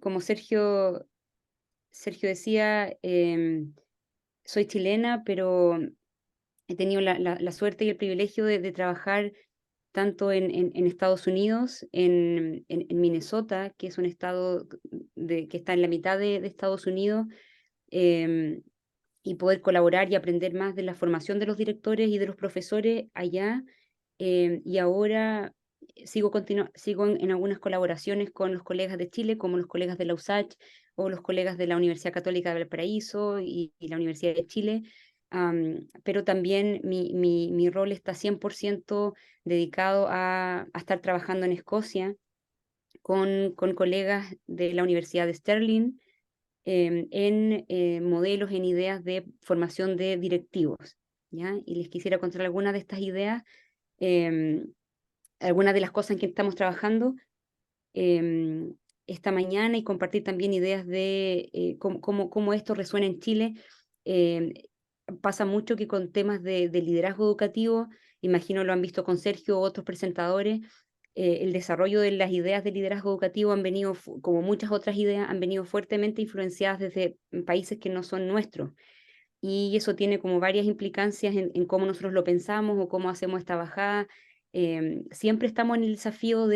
como Sergio decía, soy chilena, pero he tenido la suerte y el privilegio de trabajar tanto en Estados Unidos, en Minnesota, que es un estado que está en la mitad de Estados Unidos, em, y poder colaborar y aprender más de la formación de los directores y de los profesores allá. Y ahora sigo en algunas colaboraciones con los colegas de Chile, como los colegas de la USACH o los colegas de la Universidad Católica de Valparaíso y la Universidad de Chile. Pero también mi rol está 100% dedicado a estar trabajando en Escocia con colegas de la Universidad de Stirling, en modelos, en ideas de formación de directivos, ¿ya? Y les quisiera contar algunas de estas ideas, em, algunas de las cosas en que estamos trabajando em, esta mañana, y compartir también ideas de cómo esto resuena en Chile. Em, Pasa mucho que con temas de liderazgo educativo, imagino lo han visto con Sergio u otros presentadores, el desarrollo de las ideas de liderazgo educativo han venido, como muchas otras ideas, han venido fuertemente influenciadas desde países que no son nuestros. Y eso tiene como varias implicancias en cómo nosotros lo pensamos o cómo hacemos esta bajada. Siempre estamos en el desafío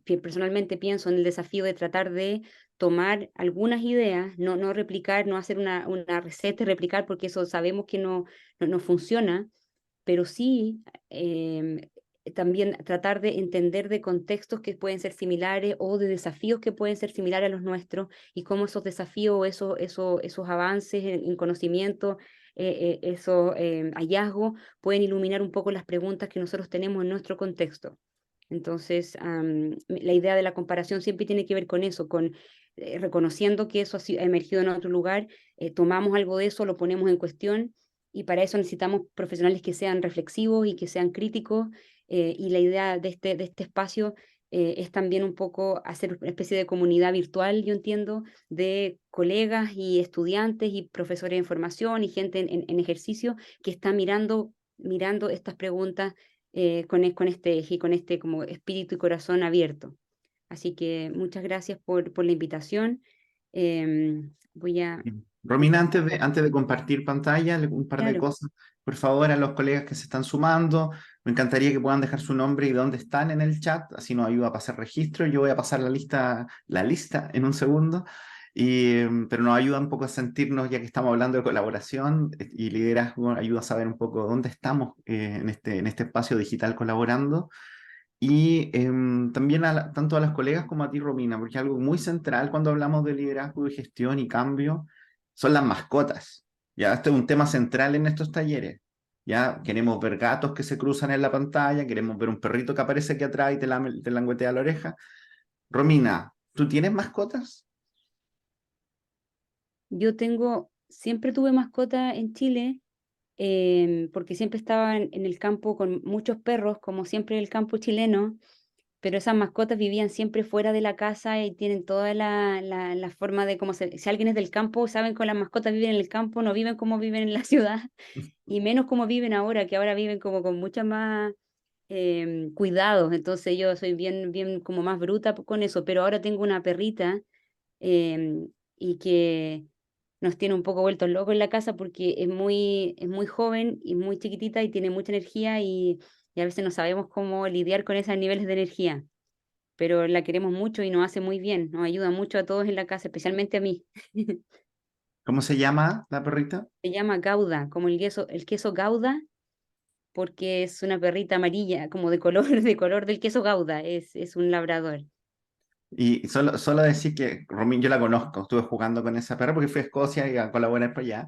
que personalmente pienso en el desafío de tratar de tomar algunas ideas, no replicar, no hacer una receta y replicar, porque eso sabemos que no funciona, pero sí, también tratar de entender de contextos que pueden ser similares o de desafíos que pueden ser similares a los nuestros, y cómo esos desafíos, esos avances en conocimiento, esos hallazgos pueden iluminar un poco las preguntas que nosotros tenemos en nuestro contexto. Entonces, la idea de la comparación siempre tiene que ver con eso, con reconociendo que eso ha emergido en otro lugar, tomamos algo de eso, lo ponemos en cuestión, y para eso necesitamos profesionales que sean reflexivos y que sean críticos, y la idea de este espacio es también un poco hacer una especie de comunidad virtual, yo entiendo, de colegas y estudiantes y profesores en formación y gente en ejercicio que está mirando estas preguntas con este eje y con este como espíritu y corazón abierto. Así que muchas gracias por la invitación. Voy a Romina, empezar. antes de compartir pantalla, un par de Claro, cosas, por favor, a los colegas que se están sumando. Me encantaría que puedan dejar su nombre y dónde están en el chat, así nos ayuda a pasar registro. Yo voy a pasar la lista en un segundo, pero nos ayuda un poco a sentirnos, ya que estamos hablando de colaboración y liderazgo, ayuda a saber un poco dónde estamos en este espacio digital colaborando. Y también tanto a las colegas como a ti, Romina, porque algo muy central cuando hablamos de liderazgo y gestión y cambio son las mascotas. Ya, este es un tema central en estos talleres. Ya queremos ver gatos que se cruzan en la pantalla, queremos ver un perrito que aparece aquí atrás y te languetea la oreja. Romina, ¿tú tienes mascotas? siempre tuve mascota en Chile, porque siempre estaba en el campo con muchos perros, como siempre el campo chileno, pero esas mascotas vivían siempre fuera de la casa y tienen toda la forma de si alguien es del campo, saben que las mascotas viven en el campo, no viven como viven en la ciudad, y menos como viven ahora, que ahora viven como con mucha más cuidados. Entonces yo soy bien como más bruta con eso, pero ahora tengo una perrita, y que nos tiene un poco vueltos locos en la casa porque es muy joven y muy chiquitita y tiene mucha energía, y a veces no sabemos cómo lidiar con esos niveles de energía, pero la queremos mucho y nos hace muy bien, nos ayuda mucho a todos en la casa, especialmente a mí. ¿Cómo se llama la perrita? Se llama Gauda, como el queso Gauda, porque es una perrita amarilla, como de color, de color del queso Gauda, es un labrador. Y solo decir que Romín, yo la conozco, estuve jugando con esa perra porque fui a Escocia y a colaborar para allá,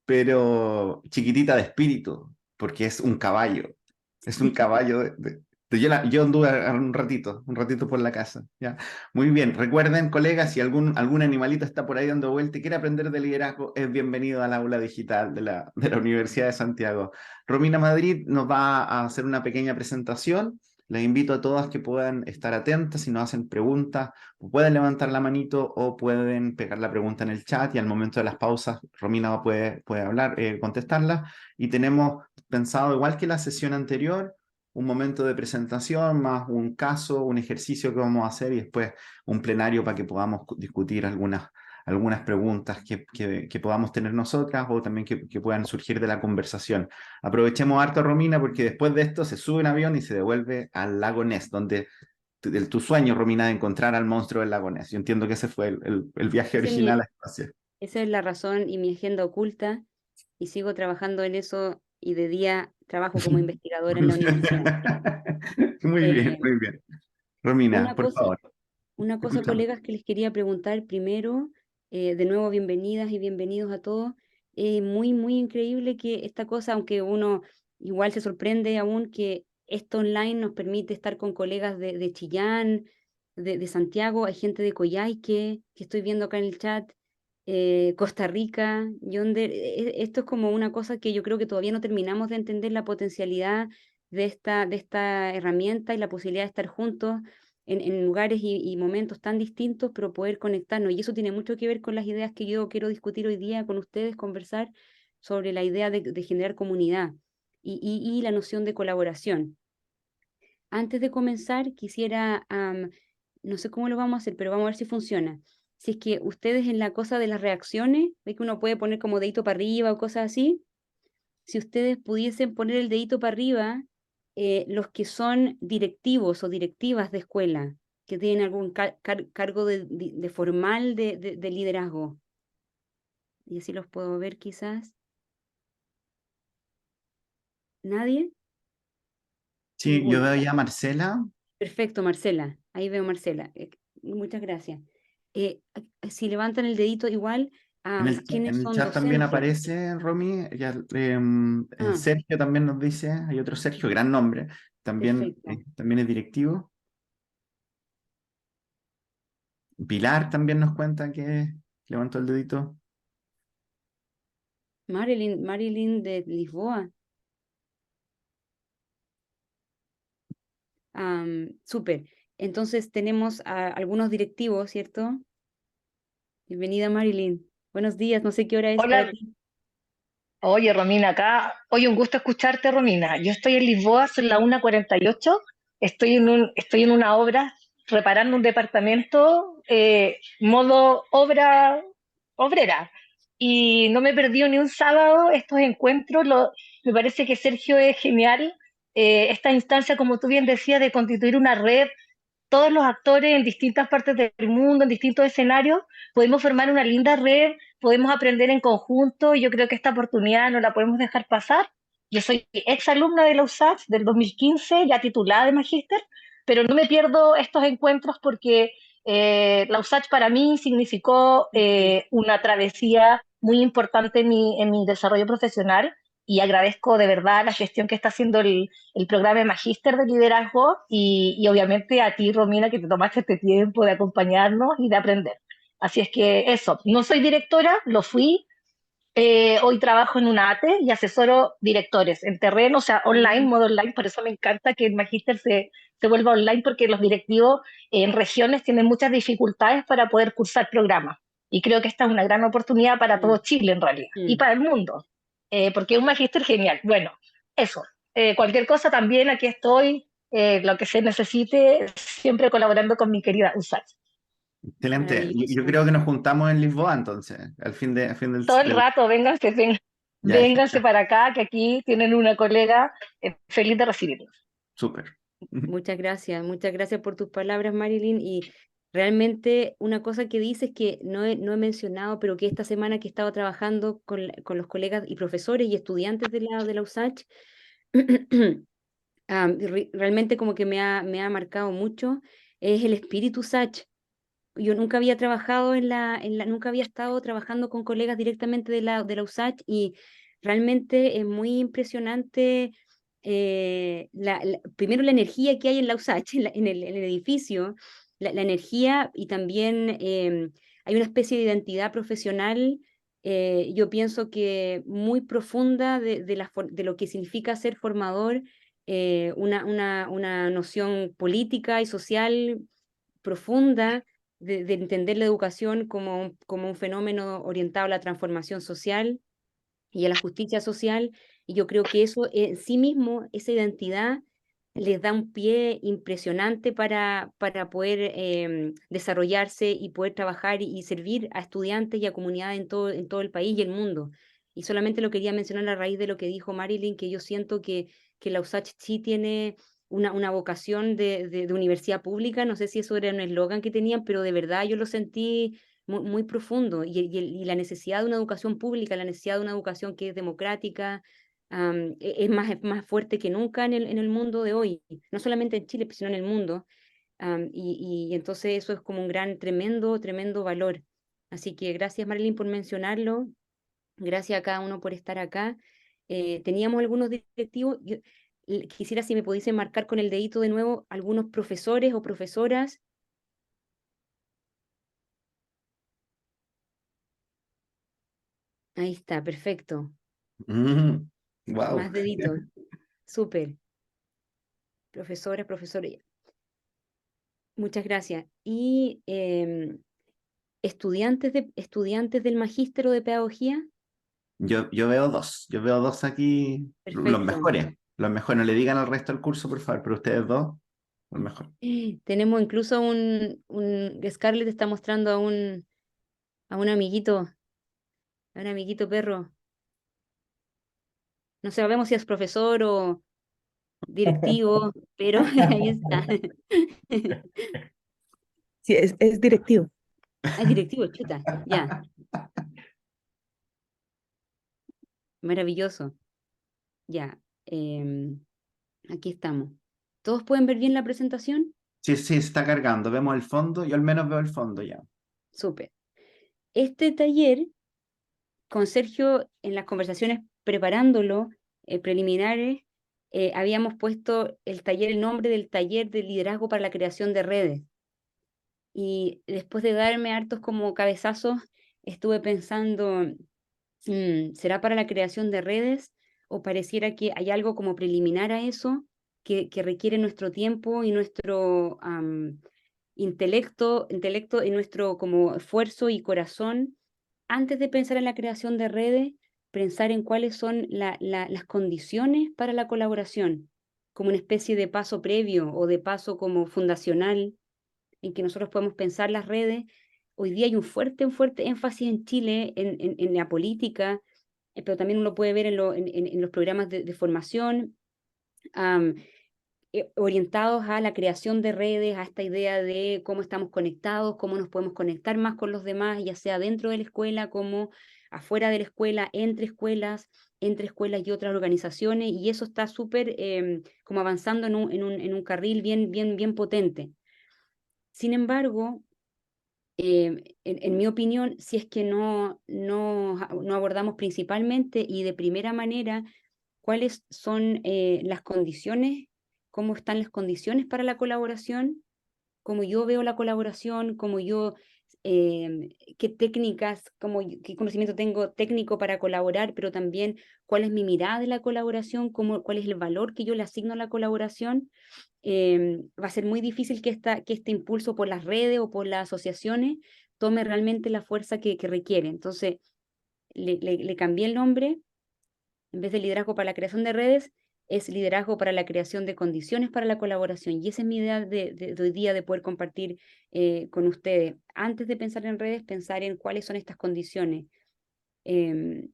pero chiquitita de espíritu, porque es un caballo. Es un caballo. Yo anduve un ratito por la casa. ¿Ya? Muy bien. Recuerden, colegas, si algún animalito está por ahí dando vuelta y quiere aprender de liderazgo, es bienvenido al aula digital de la Universidad de Santiago. Romina Madrid nos va a hacer una pequeña presentación. Les invito a todas que puedan estar atentas si nos hacen preguntas, pueden levantar la manito o pueden pegar la pregunta en el chat y al momento de las pausas Romina puede hablar, contestarla. Y tenemos pensado, igual que la sesión anterior, un momento de presentación, más un caso, un ejercicio que vamos a hacer y después un plenario para que podamos discutir algunas preguntas que podamos tener nosotras o también que puedan surgir de la conversación. Aprovechemos harto, Romina, porque después de esto se sube en avión y se devuelve al lago Ness, donde tu sueño, Romina, de encontrar al monstruo del lago Ness. Yo entiendo que ese fue el viaje Ese es mi, original a Espacio. esa es la razón y mi agenda oculta, y sigo trabajando en eso, y de día trabajo como investigadora en la universidad. Muy bien, Eh, muy bien. Romina, una por cosa, favor, Una cosa, escuchamos. colegas, que les quería preguntar primero, de nuevo, bienvenidas y bienvenidos a todos. Muy, muy increíble que esta cosa, aunque uno igual se sorprende aún, que esto online nos permite estar con colegas de Chillán, de Santiago, hay gente de Coyhaique, que estoy viendo acá en el chat, Costa Rica, Yonder. Esto es como una cosa que yo creo que todavía no terminamos de entender la potencialidad de esta herramienta y la posibilidad de estar juntos en lugares y momentos tan distintos, pero poder conectarnos. Y eso tiene mucho que ver con las ideas que yo quiero discutir hoy día con ustedes, conversar sobre la idea de generar comunidad y la noción de colaboración. Antes de comenzar, quisiera, no sé cómo lo vamos a hacer, pero vamos a ver si funciona. Si es que ustedes en la cosa de las reacciones, ve que uno puede poner como dedito para arriba o cosas así, si ustedes pudiesen poner el dedito para arriba, los que son directivos o directivas de escuela, que tienen algún cargo de formal de liderazgo, y así los puedo ver quizás. ¿Nadie? Sí, yo Ninguno. veo Ya. ya a Marcela. Perfecto, Marcela. Ahí veo Marcela. Muchas gracias. Si levantan el dedito igual, En ¿quiénes el son chat también docentes? aparece, Romy. Ya, Ah, Sergio también nos dice, hay otro Sergio, gran nombre, también, perfecto. también es directivo. Pilar también nos cuenta que levantó el dedito. Marilyn de Lisboa. Súper. Entonces tenemos a algunos directivos, ¿cierto? Bienvenida, Marilyn. Buenos días, no sé qué hora es para Hola, ti. oye Romina, acá. Oye, un gusto escucharte, Romina. Yo estoy en Lisboa, son las 1:48. Estoy en una obra, reparando un departamento, modo obra obrera. Y no me he perdido ni un sábado estos encuentros. Me parece que Sergio es genial. Esta instancia, como tú bien decías, de constituir una red, todos los actores en distintas partes del mundo, en distintos escenarios, podemos formar una linda red, podemos aprender en conjunto, y yo creo que esta oportunidad no la podemos dejar pasar. Yo soy ex alumna de la USACH del 2015, ya titulada de magíster, pero no me pierdo estos encuentros porque la USACH para mí significó Ujú. una travesía muy importante en mi desarrollo profesional, y agradezco de verdad la gestión que está haciendo el programa de Magíster de Liderazgo, y obviamente a ti, Romina, que te tomaste este tiempo de acompañarnos y de aprender. Así es que eso, no soy directora, lo fui. Hoy trabajo en una ATE y asesoro directores en terreno, o sea, online, Mm, modo online. Por eso me encanta que el Magíster se vuelva online, porque los directivos en regiones tienen muchas dificultades para poder cursar programas. Y creo que esta es una gran oportunidad para todo mm, Chile en realidad y mm. para el mundo, porque es un magíster genial. Bueno, eso. Cualquier cosa también aquí estoy, lo que se necesite, siempre colaborando con mi querida USACH. Excelente. Yo Maravilloso. creo que nos juntamos en Lisboa entonces, al fin Todo el rato, Ya, vénganse genial. para acá, que aquí tienen una colega feliz de recibirlos. Súper. Muchas gracias por tus palabras, Marilyn. Y realmente una cosa que dices que no he mencionado, pero que esta semana que he estado trabajando con los colegas y profesores y estudiantes de la USACH, realmente como que me ha marcado mucho, es el espíritu USACH. Yo nunca había trabajado nunca había estado trabajando con colegas directamente de la USACH, y realmente es muy impresionante, primero la energía que hay en la USACH, en el edificio, la energía, y también hay una especie de identidad profesional, yo pienso que muy profunda de lo que significa ser formador, una noción política y social profunda de entender la educación como un fenómeno orientado a la transformación social y a la justicia social. Y yo creo que eso en sí mismo, esa identidad, les da un pie impresionante para poder desarrollarse y poder trabajar y servir a estudiantes y a comunidades en todo el país y el mundo. Y solamente lo quería mencionar a raíz de lo que dijo Marilyn, que yo siento que la USACH sí tiene una vocación de universidad pública. No sé si eso era un eslogan que tenían, pero de verdad yo lo sentí muy, muy profundo. Y la necesidad de una educación pública, la necesidad de una educación que es democrática, es más fuerte que nunca en el mundo de hoy, no solamente en Chile, sino en el mundo. Y entonces eso es como un gran, tremendo, tremendo valor. Así que gracias, Marilyn, por mencionarlo. Gracias a cada uno por estar acá. Teníamos algunos directivos. Quisiera si me pudiesen marcar con el dedito de nuevo algunos profesores o profesoras. Ahí está, perfecto. Wow. Más deditos. Súper. Profesoras, profesores. Muchas gracias. Y estudiantes del magíster de pedagogía. Yo veo dos aquí, Perfecto. los mejores, no le digan al resto del curso, por favor, pero ustedes dos, los mejores. Tenemos incluso Scarlett está mostrando a un amiguito perro. No sabemos si es profesor o directivo, pero ahí está. Sí, es directivo. Es directivo, chuta, ya, maravilloso. Ya, aquí estamos. ¿Todos pueden ver bien la presentación? Sí, sí, se está cargando, vemos el fondo, yo al menos veo el fondo ya. Súper. Este taller, con Sergio, en las conversaciones preparándolo, preliminares, habíamos puesto el nombre del taller de liderazgo para la creación de redes. Y después de darme hartos como cabezazos, estuve pensando, ¿será para la creación de redes? ¿O pareciera que hay algo como preliminar a eso que requiere nuestro tiempo y nuestro intelecto y nuestro como esfuerzo y corazón? Antes de pensar en la creación de redes, pensar en cuáles son las condiciones para la colaboración, como una especie de paso previo o de paso como fundacional en que nosotros podemos pensar las redes. Hoy día hay un fuerte énfasis en Chile en la política, pero también uno puede ver en los programas de formación, am, orientados a la creación de redes, a esta idea de cómo estamos conectados, cómo nos podemos conectar más con los demás, ya sea dentro de la escuela como afuera de la escuela, entre escuelas y otras organizaciones, y eso está súper como avanzando en un carril bien potente. Sin embargo, en mi opinión, si es que no abordamos principalmente y de primera manera cuáles son las condiciones, cómo están las condiciones para la colaboración, cómo yo veo la colaboración, qué técnicas, qué conocimiento tengo técnico para colaborar, pero también cuál es mi mirada de la colaboración, cuál es el valor que yo le asigno a la colaboración. Va a ser muy difícil que este impulso por las redes o por las asociaciones tome realmente la fuerza que requiere. Entonces, le cambié el nombre. En vez de liderazgo para la creación de redes, es liderazgo para la creación de condiciones para la colaboración. Y esa es mi idea de hoy día de poder compartir con ustedes. Antes de pensar en redes, pensar en cuáles son estas condiciones. Em,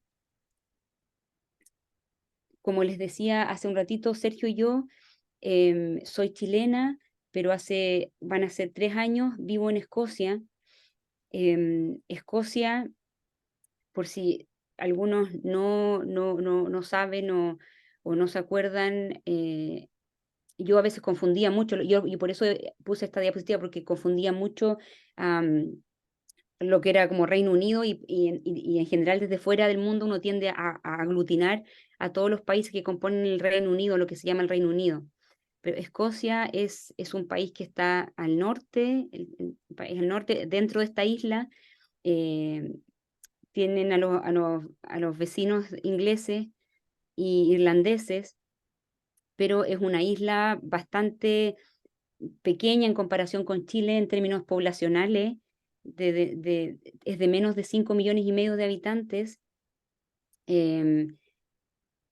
Como les decía hace un ratito, Sergio y yo, soy chilena, pero van a ser 3 años, vivo en Escocia. Escocia, por si algunos no saben o no se acuerdan, yo a veces confundía mucho, y por eso puse esta diapositiva, porque confundía mucho lo que era como Reino Unido y en general desde fuera del mundo uno tiende a aglutinar a todos los países que componen el Reino Unido, lo que se llama el Reino Unido. Pero Escocia es un país que está al norte, el país al norte, dentro de esta isla. Tienen a los vecinos ingleses y irlandeses, pero es una isla bastante pequeña en comparación con Chile en términos poblacionales, es de menos de 5,5 millones de habitantes. em,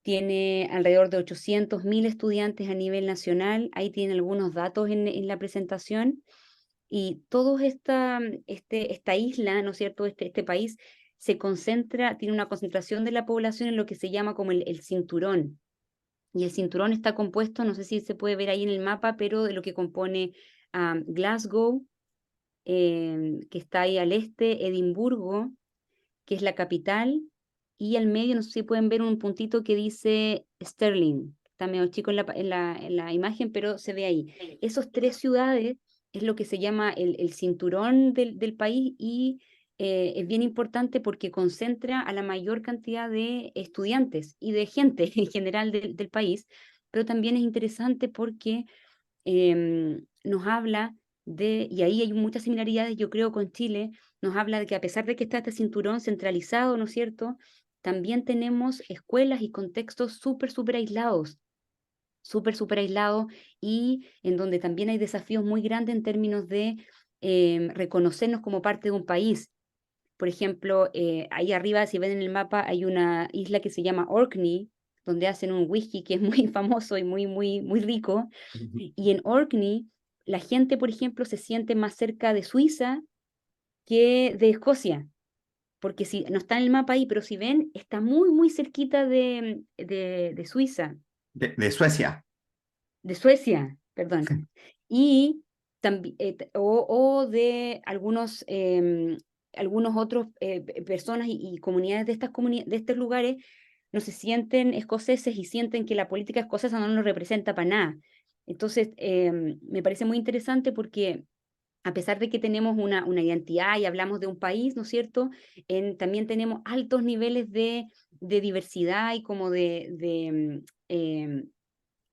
tiene alrededor de 800.000 estudiantes a nivel nacional. Ahí tienen algunos datos en la presentación. Y toda esta isla, ¿no es cierto?, este país se concentra, tiene una concentración de la población en lo que se llama como el cinturón. Y el cinturón está compuesto, no sé si se puede ver ahí en el mapa, pero de lo que compone Glasgow, que está ahí al este, Edimburgo, que es la capital, y al medio, no sé si pueden ver un puntito que dice Stirling. Está medio chico en la imagen, pero se ve ahí. Esos 3 ciudades es lo que se llama el cinturón del país, y es bien importante porque concentra a la mayor cantidad de estudiantes y de gente en general del país, pero también es interesante porque nos habla y ahí hay muchas similaridades, yo creo, con Chile. Nos habla de que a pesar de que está este cinturón centralizado, ¿no es cierto?, también tenemos escuelas y contextos súper aislados, súper aislados, y en donde también hay desafíos muy grandes en términos de reconocernos como parte de un país. Por ejemplo, ahí arriba, si ven en el mapa, hay una isla que se llama Orkney, donde hacen un whisky que es muy famoso y muy rico. Y en Orkney, la gente, por ejemplo, se siente más cerca de Suiza que de Escocia, porque si no está en el mapa ahí, pero si ven, está muy cerquita de Suiza, De Suecia. de Suecia, perdón. Y también, o de algunos otros personas y comunidades de estos lugares no se sienten escoceses y sienten que la política escocesa no los representa para nada. Entonces, me parece muy interesante porque a pesar de que tenemos una identidad y hablamos de un país, ¿no es cierto?, también tenemos altos niveles de diversidad y como de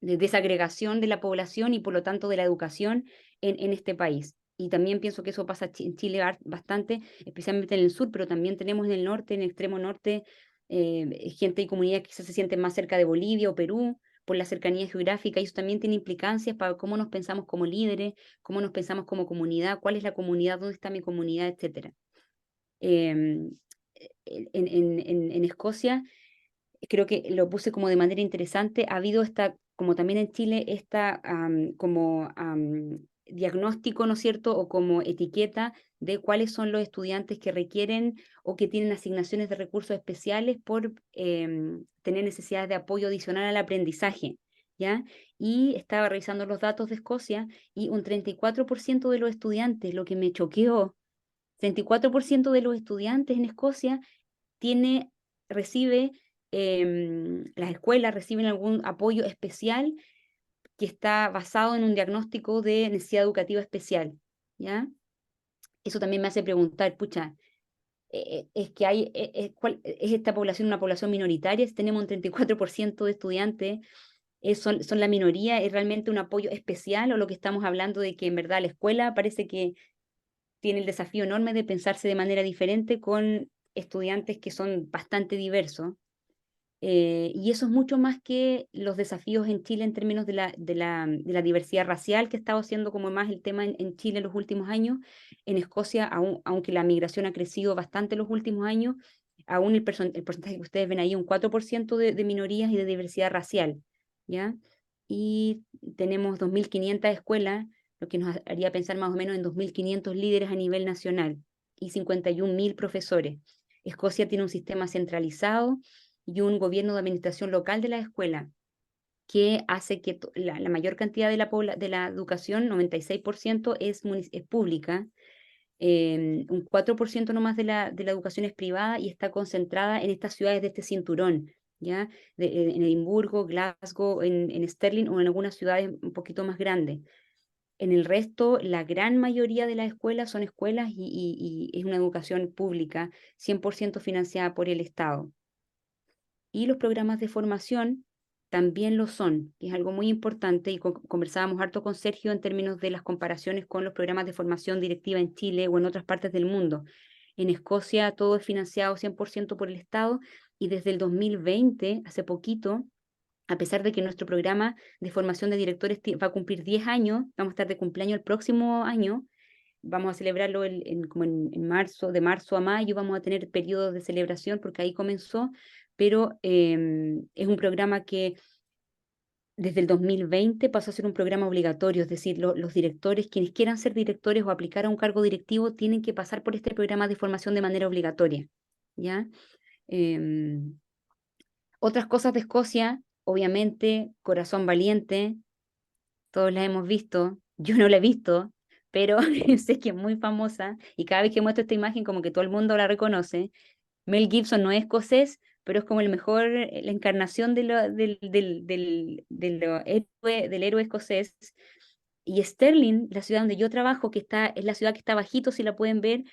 desagregación de la población y por lo tanto de la educación en este país. Y también pienso que eso pasa en Chile bastante, especialmente en el sur, pero también tenemos en el norte, en el extremo norte, gente y comunidad que quizás se sienten más cerca de Bolivia o Perú por la cercanía geográfica, y eso también tiene implicancias para cómo nos pensamos como líderes, cómo nos pensamos como comunidad, cuál es la comunidad, dónde está mi comunidad, etcétera. En Escocia, creo que lo puse como de manera interesante, ha habido como también en Chile, como diagnóstico, ¿no es cierto?, o como etiqueta de cuáles son los estudiantes que requieren o que tienen asignaciones de recursos especiales por tener necesidades de apoyo adicional al aprendizaje, ¿ya? Y estaba revisando los datos de Escocia, y un 34% de los estudiantes, lo que me choqueó, 34% de los estudiantes en Escocia recibe, las escuelas reciben algún apoyo especial que está basado en un diagnóstico de necesidad educativa especial, ¿ya? Eso también me hace preguntar, pucha, es que ¿es esta población una población minoritaria? Si tenemos un 34% de estudiantes, son la minoría, ¿es realmente un apoyo especial, o lo que estamos hablando de que en verdad la escuela parece que tiene el desafío enorme de pensarse de manera diferente con estudiantes que son bastante diversos? Y eso es mucho más que los desafíos en Chile en términos de la diversidad racial, que ha estado siendo como más el tema en Chile en los últimos años. En Escocia, aunque la migración ha crecido bastante en los últimos años, aún el porcentaje que ustedes ven ahí, un 4% de minorías y de diversidad racial, ¿ya? Y tenemos 2.500 escuelas, lo que nos haría pensar más o menos en 2.500 líderes a nivel nacional y 51.000 profesores. Escocia tiene un sistema centralizado y un gobierno de administración local de la escuela, que hace que la mayor cantidad de la educación, 96%, es pública, un 4% nomás de la educación es privada, y está concentrada en estas ciudades de este cinturón, ¿ya? En Edimburgo, Glasgow, en Stirling, o en algunas ciudades un poquito más grandes. En el resto, la gran mayoría de las escuelas son escuelas y es una educación pública, 100% financiada por el Estado. Y los programas de formación también lo son, que es algo muy importante, y conversábamos harto con Sergio en términos de las comparaciones con los programas de formación directiva en Chile o en otras partes del mundo. En Escocia todo es financiado 100% por el Estado, y desde el 2020, hace poquito, a pesar de que nuestro programa de formación de directores va a cumplir 10 años, vamos a estar de cumpleaños el próximo año, vamos a celebrarlo como en marzo, de marzo a mayo, vamos a tener periodos de celebración porque ahí comenzó, pero es un programa que desde el 2020 pasó a ser un programa obligatorio, es decir, los directores, quienes quieran ser directores o aplicar a un cargo directivo, tienen que pasar por este programa de formación de manera obligatoria, ¿ya? Otras cosas de Escocia, obviamente, Corazón Valiente, todos la hemos visto, yo no la he visto, pero sé que es muy famosa, y cada vez que muestro esta imagen como que todo el mundo la reconoce. Mel Gibson no es escocés, pero es como el mejor, la encarnación del héroe escocés. Y Stirling, la ciudad donde yo trabajo, es la ciudad que está bajito, si la pueden ver,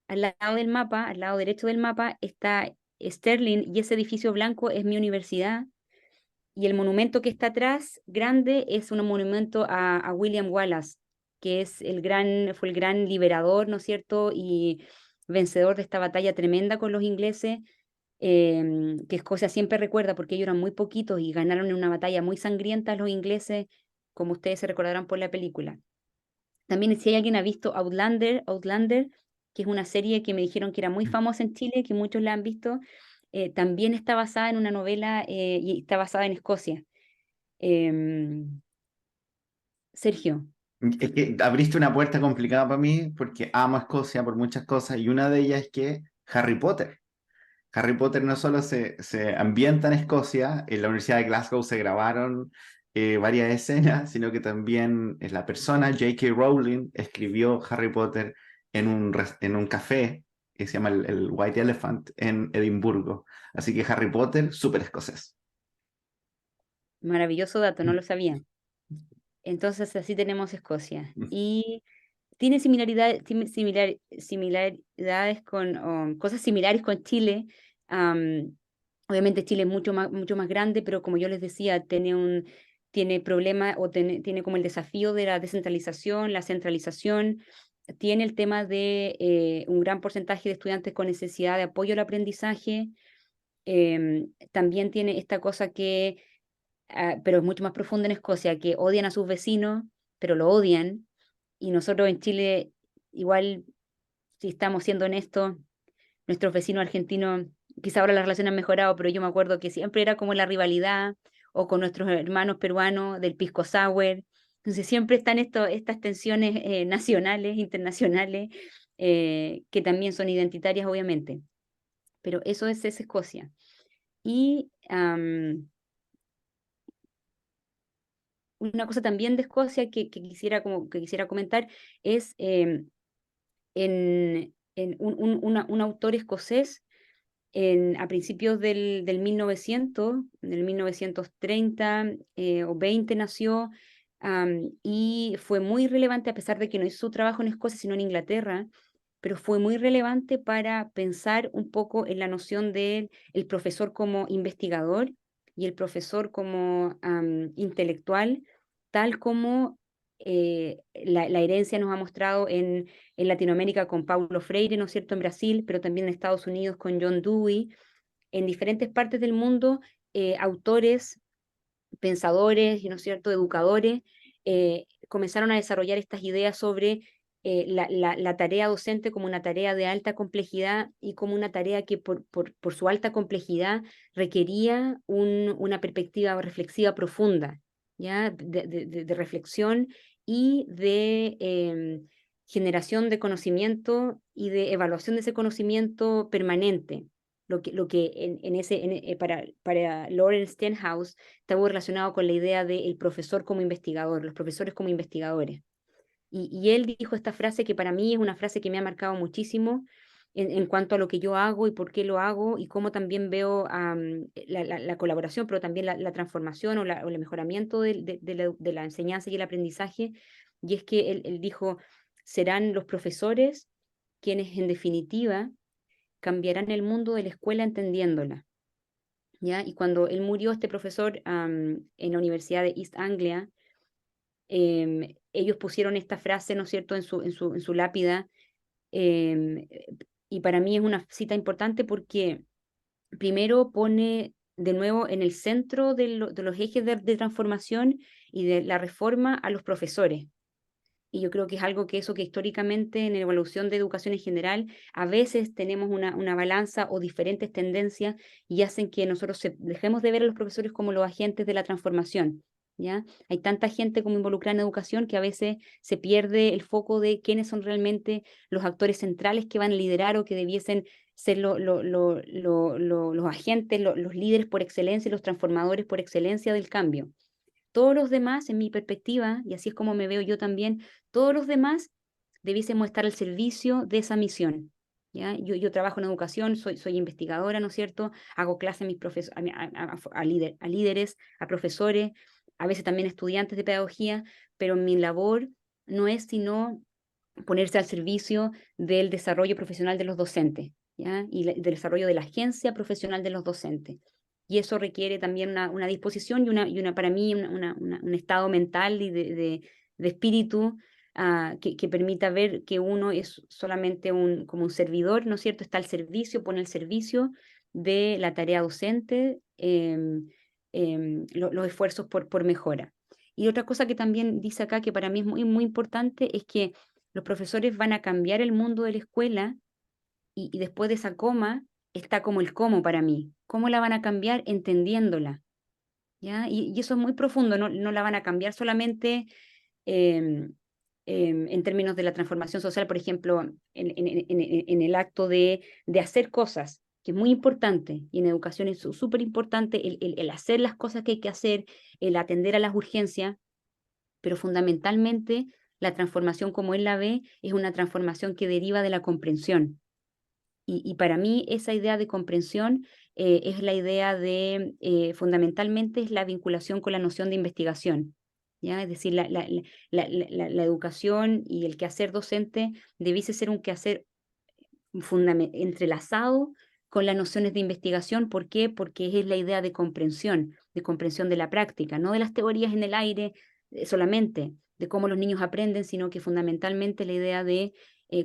al lado del mapa, al lado derecho del mapa, está Stirling, y ese edificio blanco es mi universidad. Y el monumento que está atrás, grande, es un monumento a William Wallace, que fue el gran liberador, ¿no es cierto? Y vencedor de esta batalla tremenda con los ingleses, que Escocia siempre recuerda porque ellos eran muy poquitos y ganaron en una batalla muy sangrienta a los ingleses, como ustedes se recordarán por la película. También si hay alguien ha visto Outlander, que es una serie que me dijeron que era muy famosa en Chile, que muchos la han visto, también está basada en una novela y está basada en Escocia. Em, Sergio, Es que abriste una puerta complicada para mí porque amo Escocia por muchas cosas y una de ellas es que Harry Potter. Harry Potter no solo se ambienta en Escocia, en la Universidad de Glasgow se grabaron varias escenas, sino que también la persona, J.K. Rowling, escribió Harry Potter en un café que se llama el White Elephant en Edimburgo. Así que Harry Potter, súper escocés. maravilloso dato, no Mm. lo sabía. Entonces así tenemos Escocia. Y tiene similaridades cosas similares con Chile. Obviamente Chile es mucho más grande, pero como yo les decía, tiene problema tiene como el desafío de la descentralización, la centralización, tiene el tema de un gran porcentaje de estudiantes con necesidad de apoyo al aprendizaje. También tiene esta cosa pero es mucho más profunda en Escocia, que odian a sus vecinos, pero lo odian. Y nosotros en Chile, igual, si estamos siendo honestos, nuestros vecinos argentinos, quizá ahora las relaciones han mejorado, pero yo me acuerdo que siempre era como la rivalidad, o con nuestros hermanos peruanos del pisco sour. Entonces siempre están estas tensiones nacionales, internacionales, que también son identitarias, obviamente. Pero eso es Escocia. Y una cosa también de Escocia que quisiera comentar es un autor escocés a principios del 1900, en el 1930 o 20 nació, y fue muy relevante a pesar de que no hizo su trabajo en Escocia, sino en Inglaterra, pero fue muy relevante para pensar un poco en la noción de el profesor como investigador y el profesor como intelectual, tal como la herencia nos ha mostrado en Latinoamérica con Paulo Freire, ¿no es cierto?, en Brasil, pero también en Estados Unidos con John Dewey, en diferentes partes del mundo, autores, pensadores, ¿no es cierto?, educadores, comenzaron a desarrollar estas ideas sobre la tarea docente como una tarea de alta complejidad y como una tarea que por su alta complejidad requería una perspectiva reflexiva profunda, ¿ya? De reflexión y de generación de conocimiento y de evaluación de ese conocimiento permanente. Lo que para Lawrence Stenhouse está muy relacionado con la idea del profesor como investigador, los profesores como investigadores. Y él dijo esta frase que para mí es una frase que me ha marcado muchísimo en cuanto a lo que yo hago y por qué lo hago y cómo también veo la colaboración, pero también la transformación o el mejoramiento de la enseñanza y el aprendizaje. Y es que él dijo, serán los profesores quienes en definitiva cambiarán el mundo de la escuela entendiéndola. ¿Ya? Y cuando él murió, este profesor en la Universidad de East Anglia, ellos pusieron esta frase, ¿no es cierto?, en su lápida, em, y para mí es una cita importante porque primero pone de nuevo en el centro de los ejes de transformación y de la reforma a los profesores. y yo creo que es algo que eso que históricamente en la evolución de educación en general, a veces tenemos una balanza o diferentes tendencias y hacen que nosotros dejemos de ver a los profesores como los agentes de la transformación. ¿Ya? Hay tanta gente como involucrada en educación que a veces se pierde el foco de quiénes son realmente los actores centrales que van a liderar o que debiesen ser los agentes, los líderes por excelencia, los transformadores por excelencia del cambio. Todos los demás, en mi perspectiva, y así es como me veo yo también, todos los demás debiésemos estar al servicio de esa misión. ¿Ya? Yo trabajo en educación, soy investigadora, ¿no es cierto? Hago clases a mis a líderes, a profesores, a veces también a estudiantes de pedagogía, pero mi labor no es sino ponerse al servicio del desarrollo profesional de los docentes, ¿ya? Y del desarrollo de la agencia profesional de los docentes. Y eso requiere también una disposición y para mí un estado mental y de espíritu que permita ver que uno es solamente como un servidor, ¿no es cierto? Está al servicio, pone al servicio de la tarea docente los esfuerzos por mejora. Y otra cosa que también dice acá, que para mí es muy, muy importante, es que los profesores van a cambiar el mundo de la escuela y después de esa coma está como el cómo para mí. ¿Cómo la van a cambiar? Entendiéndola. ¿Ya? Y eso es muy profundo, no la van a cambiar solamente en términos de la transformación social, por ejemplo, en el acto de hacer cosas, que es muy importante, y en educación es súper importante el hacer las cosas que hay que hacer, el atender a las urgencias, pero fundamentalmente la transformación como él la ve es una transformación que deriva de la comprensión. Y para mí esa idea de comprensión es la idea fundamentalmente es la vinculación con la noción de investigación. ¿Ya? Es decir, la educación y el quehacer docente debiese ser un quehacer entrelazado con las nociones de investigación. ¿Por qué? Porque es la idea de comprensión de la práctica, no de las teorías en el aire solamente, de cómo los niños aprenden, sino que fundamentalmente la idea de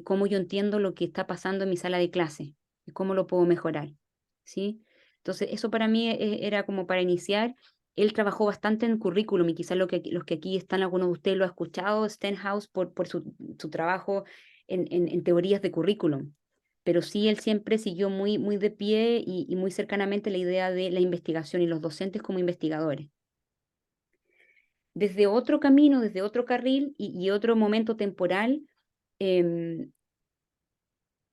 cómo yo entiendo lo que está pasando en mi sala de clase y cómo lo puedo mejorar. ¿Sí? Entonces, eso para mí era como para iniciar. Él trabajó bastante en currículum y quizás los que aquí están, algunos de ustedes lo han escuchado, Stenhouse, por su trabajo en teorías de currículum, pero sí él siempre siguió muy, muy de pie y muy cercanamente la idea de la investigación y los docentes como investigadores. Desde otro camino, desde otro carril y otro momento temporal, em,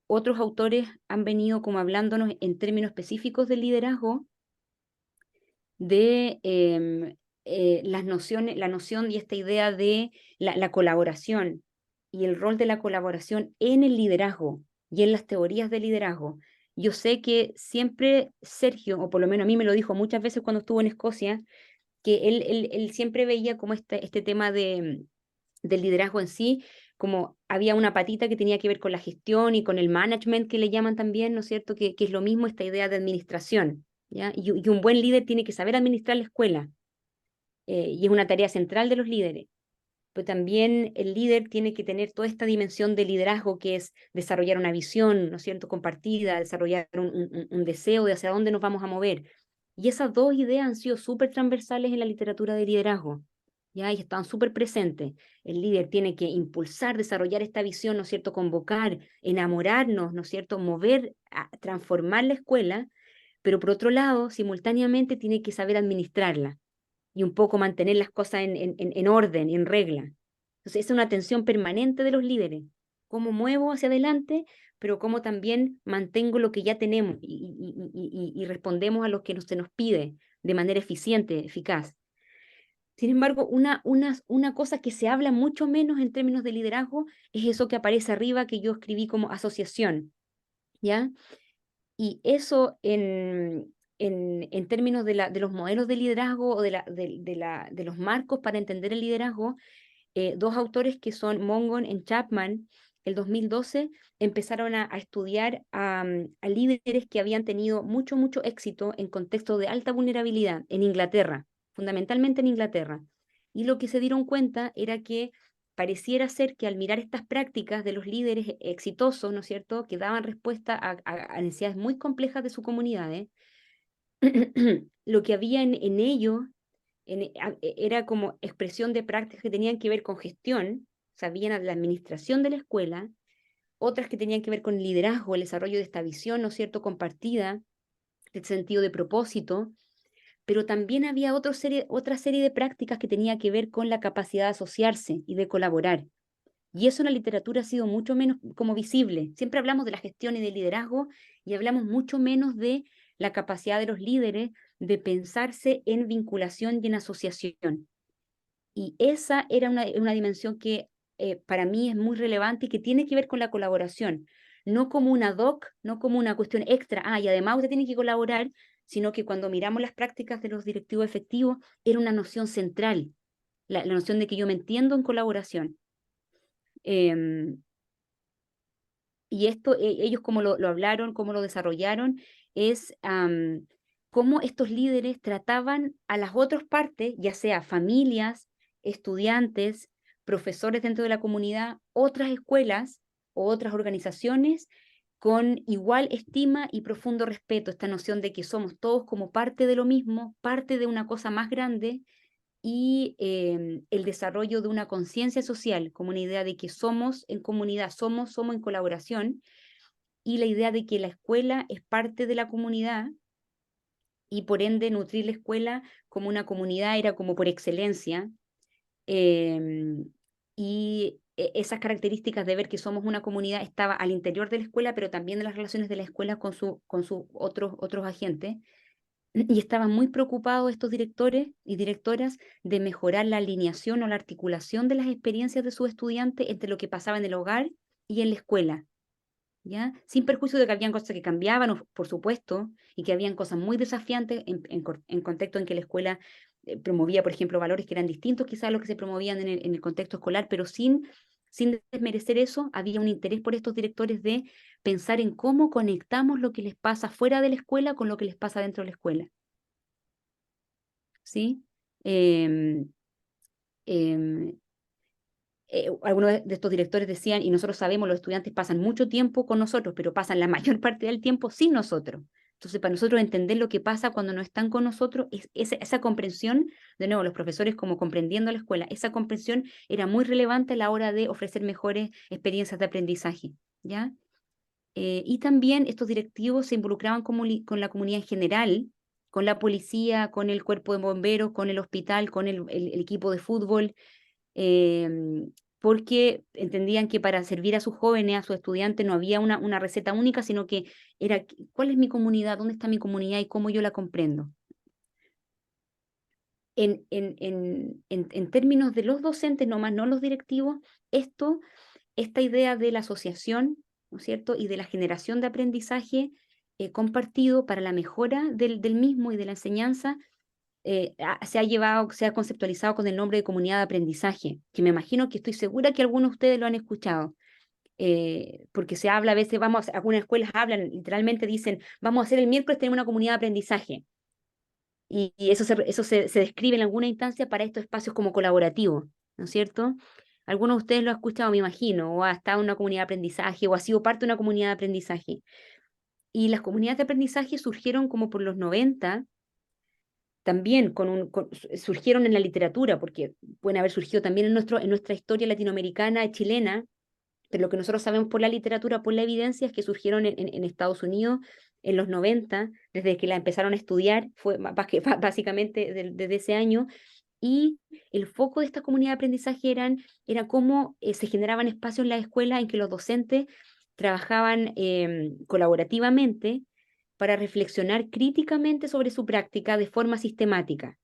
otros autores han venido como hablándonos en términos específicos del liderazgo, de las nociones, la noción y esta idea de la colaboración y el rol de la colaboración en el liderazgo y en las teorías de liderazgo. Yo sé que siempre Sergio, o por lo menos a mí me lo dijo muchas veces cuando estuvo en Escocia, que él siempre veía como este tema del liderazgo en sí, como había una patita que tenía que ver con la gestión y con el management, que le llaman también, ¿no es cierto? Que es lo mismo esta idea de administración, ¿ya? Y un buen líder tiene que saber administrar la escuela, y es una tarea central de los líderes. Pero también el líder tiene que tener toda esta dimensión de liderazgo que es desarrollar una visión, ¿no es cierto?, compartida, desarrollar un deseo de hacia dónde nos vamos a mover. Y esas dos ideas han sido súper transversales en la literatura de liderazgo, ¿ya? Y están súper presentes. El líder tiene que impulsar, desarrollar esta visión, ¿no es cierto?, convocar, enamorarnos, ¿no es cierto?, mover, transformar la escuela, pero por otro lado, simultáneamente tiene que saber administrarla y un poco mantener las cosas en orden, en regla. Entonces, es una tensión permanente de los líderes. ¿Cómo muevo hacia adelante, pero cómo también mantengo lo que ya tenemos y respondemos a lo que se nos pide de manera eficiente, eficaz? Sin embargo, una cosa que se habla mucho menos en términos de liderazgo es eso que aparece arriba, que yo escribí como asociación, ¿ya? Y eso en términos de los modelos de liderazgo o de los marcos para entender el liderazgo, dos autores que son Mongon y Chapman, el 2012, empezaron a estudiar a líderes que habían tenido mucho, mucho éxito en contextos de alta vulnerabilidad en Inglaterra, fundamentalmente en Inglaterra. Y lo que se dieron cuenta era que pareciera ser que al mirar estas prácticas de los líderes exitosos, ¿no es cierto?, que daban respuesta a necesidades muy complejas de su comunidad, lo que había en ello era como expresión de prácticas que tenían que ver con gestión, sea, veían a la administración de la escuela, otras que tenían que ver con el liderazgo, el desarrollo de esta visión, ¿no es cierto?, compartida, el sentido de propósito, pero también había otra serie de prácticas que tenía que ver con la capacidad de asociarse y de colaborar. Y eso en la literatura ha sido mucho menos como visible. Siempre hablamos de la gestión y del liderazgo y hablamos mucho menos de la capacidad de los líderes de pensarse en vinculación y en asociación. Y esa era una dimensión que para mí es muy relevante y que tiene que ver con la colaboración, no como una doc, no como una cuestión extra, y además usted tiene que colaborar, sino que cuando miramos las prácticas de los directivos efectivos, era una noción central, la noción de que yo me entiendo en colaboración. Y esto, ellos como lo hablaron, cómo lo desarrollaron, es cómo estos líderes trataban a las otras partes, ya sea familias, estudiantes, profesores dentro de la comunidad, otras escuelas o otras organizaciones, con igual estima y profundo respeto, esta noción de que somos todos como parte de lo mismo, parte de una cosa más grande, y el desarrollo de una conciencia social, como una idea de que somos en comunidad, somos en colaboración, y la idea de que la escuela es parte de la comunidad, y por ende nutrir la escuela como una comunidad era como por excelencia, y esas características de ver que somos una comunidad estaba al interior de la escuela, pero también en las relaciones de la escuela con sus otros agentes. Y estaban muy preocupados estos directores y directoras de mejorar la alineación o la articulación de las experiencias de sus estudiantes entre lo que pasaba en el hogar y en la escuela, ¿ya? Sin perjuicio de que habían cosas que cambiaban, por supuesto, y que habían cosas muy desafiantes en contexto en que la escuela promovía, por ejemplo, valores que eran distintos quizás a los que se promovían en el contexto escolar, pero sin desmerecer eso, había un interés por estos directores de pensar en cómo conectamos lo que les pasa fuera de la escuela con lo que les pasa dentro de la escuela. ¿Sí? Algunos de estos directores decían, y nosotros sabemos, los estudiantes pasan mucho tiempo con nosotros, pero pasan la mayor parte del tiempo sin nosotros. Entonces, para nosotros entender lo que pasa cuando no están con nosotros, esa comprensión, de nuevo, los profesores como comprendiendo la escuela, esa comprensión era muy relevante a la hora de ofrecer mejores experiencias de aprendizaje, ¿ya? Y también estos directivos se involucraban con la comunidad en general, con la policía, con el cuerpo de bomberos, con el hospital, con el equipo de fútbol, porque entendían que para servir a sus jóvenes, a sus estudiantes, no había una receta única, sino que era cuál es mi comunidad, dónde está mi comunidad y cómo yo la comprendo. En términos de los docentes, nomás no los directivos, esta idea de la asociación, ¿no es cierto?, y de la generación de aprendizaje compartido para la mejora del mismo y de la enseñanza, se ha conceptualizado con el nombre de comunidad de aprendizaje, que me imagino que estoy segura que algunos de ustedes lo han escuchado, porque se habla a veces, algunas escuelas hablan, literalmente dicen, vamos a hacer el miércoles, tenemos una comunidad de aprendizaje, y eso se describe en alguna instancia para estos espacios como colaborativos, ¿no es cierto? Algunos de ustedes lo han escuchado, me imagino, o ha estado en una comunidad de aprendizaje, o ha sido parte de una comunidad de aprendizaje. Y las comunidades de aprendizaje surgieron como por los 90, también surgieron en la literatura, porque pueden haber surgido también en nuestra historia latinoamericana y chilena, pero lo que nosotros sabemos por la literatura, por la evidencia, es que surgieron en Estados Unidos en los 90, desde que la empezaron a estudiar, fue básicamente desde ese año, y el foco de esta comunidad de aprendizaje era cómo se generaban espacios en la escuela en que los docentes trabajaban colaborativamente para reflexionar críticamente sobre su práctica de forma sistemática.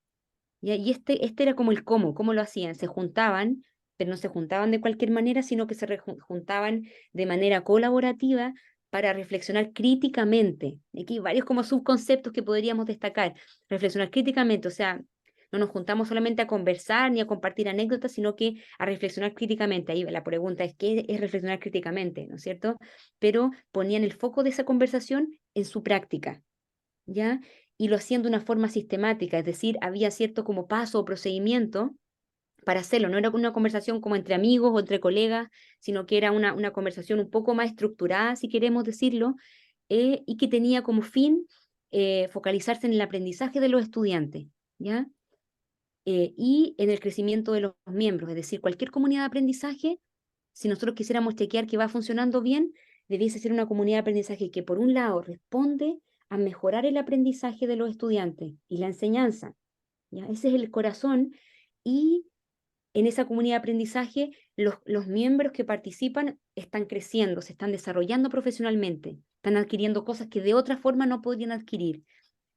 ¿Ya? Y este era como el cómo lo hacían. Se juntaban, pero no se juntaban de cualquier manera, sino que se juntaban de manera colaborativa para reflexionar críticamente. Aquí hay varios como subconceptos que podríamos destacar. Reflexionar críticamente, o sea, no nos juntamos solamente a conversar ni a compartir anécdotas, sino que a reflexionar críticamente. Ahí la pregunta es, ¿qué es reflexionar críticamente? ¿No es cierto? Pero ponían el foco de esa conversación en su práctica, ¿ya? Y lo hacían de una forma sistemática, es decir, había cierto como paso o procedimiento para hacerlo. No era una conversación como entre amigos o entre colegas, sino que era una conversación un poco más estructurada, si queremos decirlo, y que tenía como fin focalizarse en el aprendizaje de los estudiantes, ¿ya? Y en el crecimiento de los miembros, es decir, cualquier comunidad de aprendizaje si nosotros quisiéramos chequear que va funcionando bien, debiese ser una comunidad de aprendizaje que por un lado responde a mejorar el aprendizaje de los estudiantes y la enseñanza, ¿ya? Ese es el corazón, y en esa comunidad de aprendizaje los miembros que participan están creciendo, se están desarrollando profesionalmente, están adquiriendo cosas que de otra forma no podrían adquirir.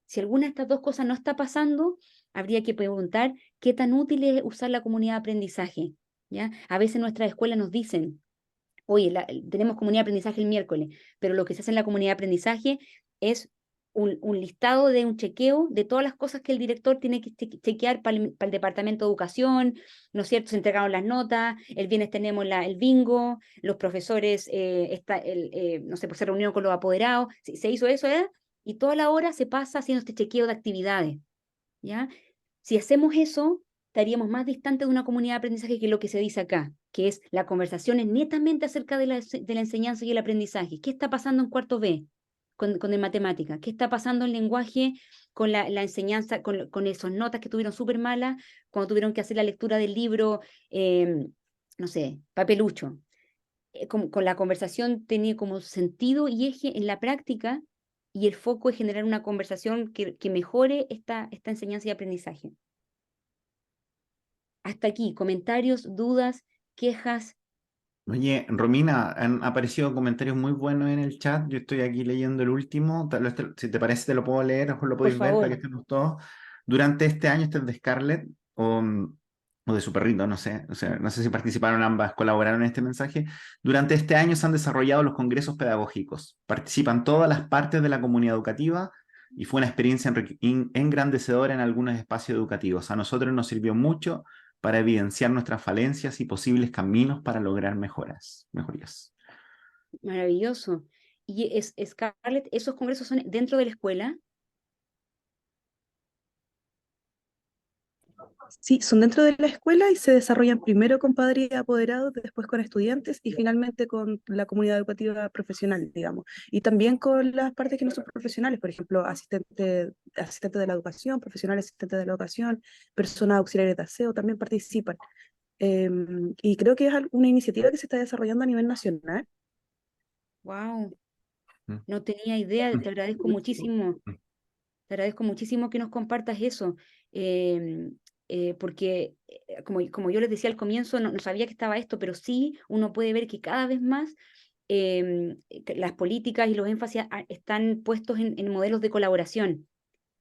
Si alguna de estas dos cosas no está pasando, habría que preguntar qué tan útil es usar la comunidad de aprendizaje, ¿ya? A veces nuestras escuelas nos dicen, oye, tenemos comunidad de aprendizaje el miércoles, pero lo que se hace en la comunidad de aprendizaje es un listado de un chequeo de todas las cosas que el director tiene que chequear para el departamento de educación, ¿no es cierto? Se entregaron las notas, el viernes tenemos el bingo, los profesores, no sé, pues se reunieron con los apoderados, se hizo eso, ¿eh? Y toda la hora se pasa haciendo este chequeo de actividades, ¿ya? Si hacemos eso, estaríamos más distantes de una comunidad de aprendizaje, que es lo que se dice acá, que es la conversación es netamente acerca de la enseñanza y el aprendizaje. ¿Qué está pasando en cuarto B con el matemática? ¿Qué está pasando en lenguaje con la enseñanza, con esas notas que tuvieron súper malas cuando tuvieron que hacer la lectura del libro, no sé, papelucho? Con la conversación tenía como sentido y eje en la práctica, y el foco es generar una conversación que mejore esta enseñanza y aprendizaje. Hasta aquí, comentarios, dudas, quejas. Oye, Romina, han aparecido comentarios muy buenos en el chat. Yo estoy aquí leyendo el último. Tal vez si te parece, te lo puedo leer, mejor lo Por podéis ver para que favor. estemos todos. Durante este año, este es de Scarlett o de su perrito, no sé. O sea, no sé si participaron ambas, colaboraron en este mensaje. Durante este año se han desarrollado los congresos pedagógicos. Participan todas las partes de la comunidad educativa y fue una experiencia engrandecedora en algunos espacios educativos. A nosotros nos sirvió mucho para evidenciar nuestras falencias y posibles caminos para lograr mejorías. Maravilloso. Y Scarlett, ¿esos congresos son dentro de la escuela? Sí, son dentro de la escuela y se desarrollan primero con padres y apoderados, después con estudiantes y finalmente con la comunidad educativa profesional, digamos. Y también con las partes que no son profesionales, por ejemplo, asistente de la educación, profesional asistente de la educación, personas auxiliares de aseo, también participan. Y creo que es una iniciativa que se está desarrollando a nivel nacional. Wow, ¿Mm? no tenía idea, te agradezco muchísimo. Te agradezco muchísimo que nos compartas eso, porque como yo les decía al comienzo, no sabía que estaba esto, pero sí uno puede ver que cada vez más que las políticas y los énfasis están puestos en modelos de colaboración.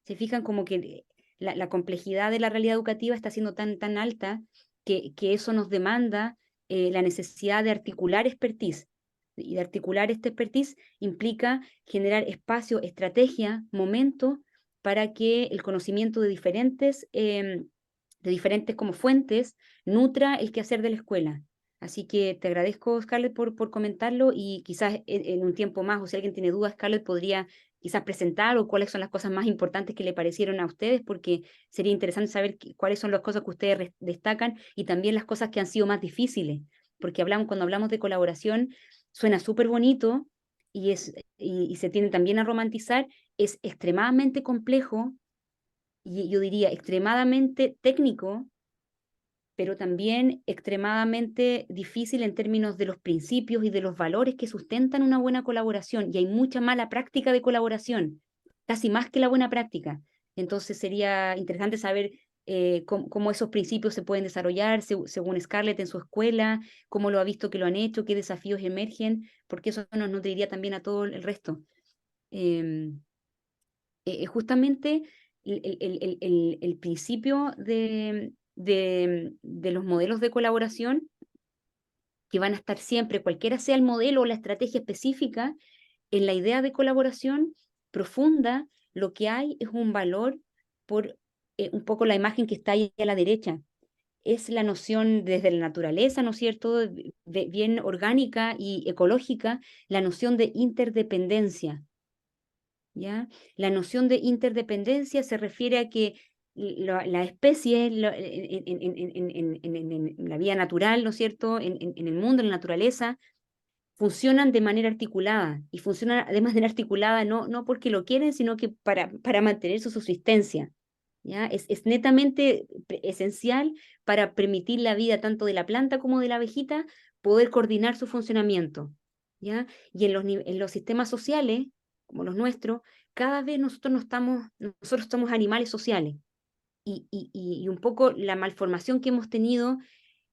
Se fijan como que la complejidad de la realidad educativa está siendo tan alta que eso nos demanda la necesidad de articular expertise. Y de articular este expertise implica generar espacio, estrategia, momento para que el conocimiento de diferentes como fuentes nutra el quehacer de la escuela. Así que te agradezco, Scarlett, por comentarlo, y quizás en un tiempo más, o si alguien tiene dudas, Scarlett podría quizás presentar o cuáles son las cosas más importantes que le parecieron a ustedes, porque sería interesante saber cuáles son las cosas que ustedes destacan y también las cosas que han sido más difíciles, porque cuando hablamos de colaboración suena súper bonito y se tiende también a romantizar, es extremadamente complejo y yo diría extremadamente técnico, pero también extremadamente difícil en términos de los principios y de los valores que sustentan una buena colaboración. Y hay mucha mala práctica de colaboración, casi más que la buena práctica. Entonces sería interesante saber cómo esos principios se pueden desarrollar según Scarlett en su escuela, cómo lo ha visto que lo han hecho, qué desafíos emergen, porque eso nos nutriría también a todo el resto. Justamente el principio de los modelos de colaboración, que van a estar siempre, cualquiera sea el modelo o la estrategia específica, en la idea de colaboración profunda, lo que hay es un valor por un poco la imagen que está ahí a la derecha. Es la noción desde la naturaleza, ¿no es cierto?, bien orgánica y ecológica, la noción de interdependencia. ¿Ya? La noción de interdependencia se refiere a que la especie en la vida natural, ¿no es cierto?, en el mundo, en la naturaleza, funcionan de manera articulada, y funcionan de manera articulada no porque lo quieren, sino que para mantener su subsistencia. ¿Ya? Es netamente esencial para permitir la vida tanto de la planta como de la abejita, poder coordinar su funcionamiento, ¿ya? Y en los sistemas sociales, como los nuestros, cada vez nosotros somos animales sociales. Y un poco la malformación que hemos tenido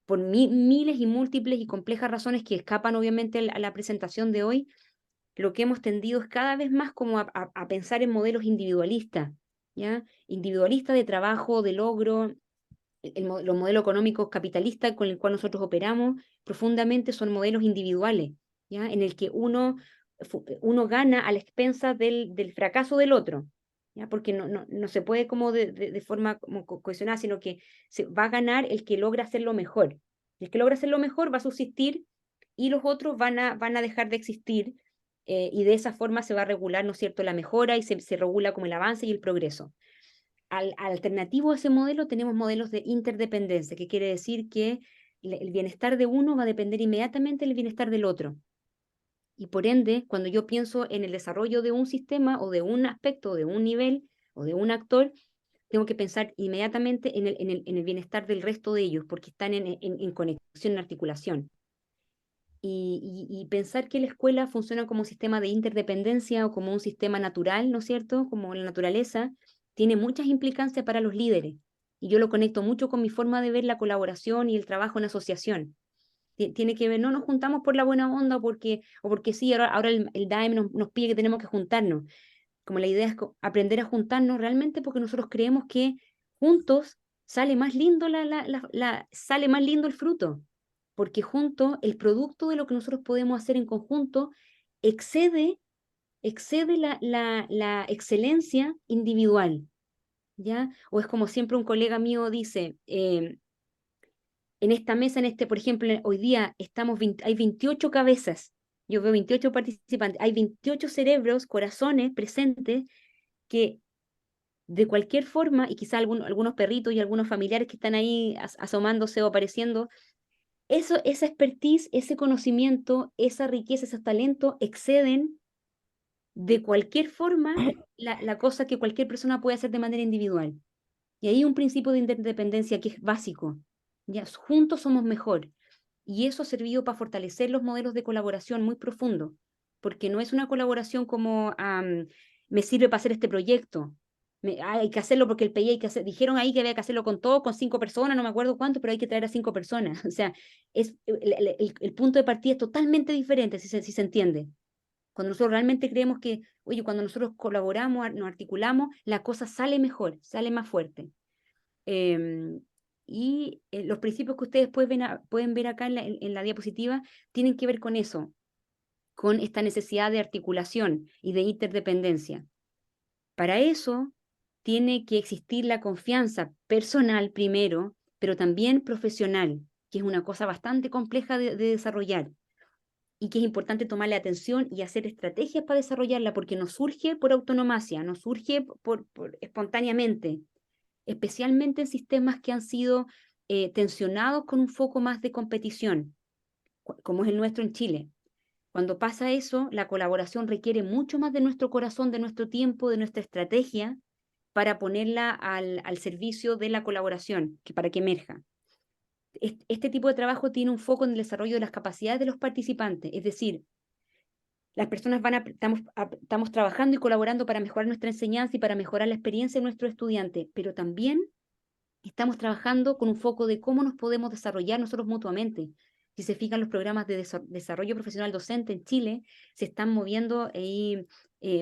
por miles y múltiples y complejas razones que escapan obviamente a la presentación de hoy, lo que hemos tendido es cada vez más como a pensar en modelos individualistas, ¿ya? Individualistas de trabajo, de logro. Los modelos económicos capitalistas con el cual nosotros operamos profundamente son modelos individuales, ¿ya? En el que uno gana a la expensa del fracaso del otro, ¿ya? Porque no se puede como de forma como cohesionada, sino que se va a ganar el que logra hacerlo mejor. El que logra hacerlo mejor va a subsistir y los otros van a dejar de existir, y de esa forma se va a regular, ¿no es cierto?, la mejora y se regula como el avance y el progreso. Alternativo a ese modelo tenemos modelos de interdependencia, que quiere decir que el bienestar de uno va a depender inmediatamente del bienestar del otro. Y por ende, cuando yo pienso en el desarrollo de un sistema o de un aspecto, o de un nivel o de un actor, tengo que pensar inmediatamente en el bienestar del resto de ellos, porque están en conexión, en articulación. Y pensar que la escuela funciona como un sistema de interdependencia o como un sistema natural, ¿no es cierto?, como la naturaleza, tiene muchas implicancias para los líderes. Y yo lo conecto mucho con mi forma de ver la colaboración y el trabajo en asociación. Tiene que ver, no nos juntamos por la buena onda o porque sí, ahora el DAEM nos pide que tenemos que juntarnos. Como la idea es aprender a juntarnos realmente porque nosotros creemos que juntos sale más lindo, sale más lindo el fruto, porque juntos el producto de lo que nosotros podemos hacer en conjunto excede, excede la excelencia individual, ¿ya? O es como siempre un colega mío dice, en esta mesa, por ejemplo, hoy día hay 28 cabezas, yo veo 28 participantes, hay 28 cerebros, corazones presentes que de cualquier forma, y quizá algunos perritos y algunos familiares que están ahí asomándose o apareciendo, esa expertise, ese conocimiento, esa riqueza, esos talentos exceden de cualquier forma la cosa que cualquier persona puede hacer de manera individual. Y ahí un principio de interdependencia que es básico. Ya, juntos somos mejor. Y eso ha servido para fortalecer los modelos de colaboración muy profundo, porque no es una colaboración como me sirve para hacer este proyecto. Hay que hacerlo porque el PI hay que hacer. Dijeron ahí que había que hacerlo con todo, con 5 personas, no me acuerdo cuánto, pero hay que traer a 5 personas. O sea, el punto de partida es totalmente diferente, si se entiende. Cuando nosotros realmente creemos que, oye, cuando nosotros colaboramos, nos articulamos, la cosa sale mejor, sale más fuerte. Los principios que ustedes pueden ver acá en la diapositiva tienen que ver con eso, con esta necesidad de articulación y de interdependencia. Para eso tiene que existir la confianza personal primero, pero también profesional, que es una cosa bastante compleja de desarrollar y que es importante tomarle atención y hacer estrategias para desarrollarla, porque no surge por autonomacia, no surge espontáneamente, especialmente en sistemas que han sido tensionados con un foco más de competición, como es el nuestro en Chile. Cuando pasa eso, la colaboración requiere mucho más de nuestro corazón, de nuestro tiempo, de nuestra estrategia, para ponerla al servicio de la colaboración, para que emerja. Este tipo de trabajo tiene un foco en el desarrollo de las capacidades de los participantes, es decir, las personas estamos trabajando y colaborando para mejorar nuestra enseñanza y para mejorar la experiencia de nuestros estudiantes, pero también estamos trabajando con un foco de cómo nos podemos desarrollar nosotros mutuamente. Si se fijan, los programas de desarrollo profesional docente en Chile se están moviendo, y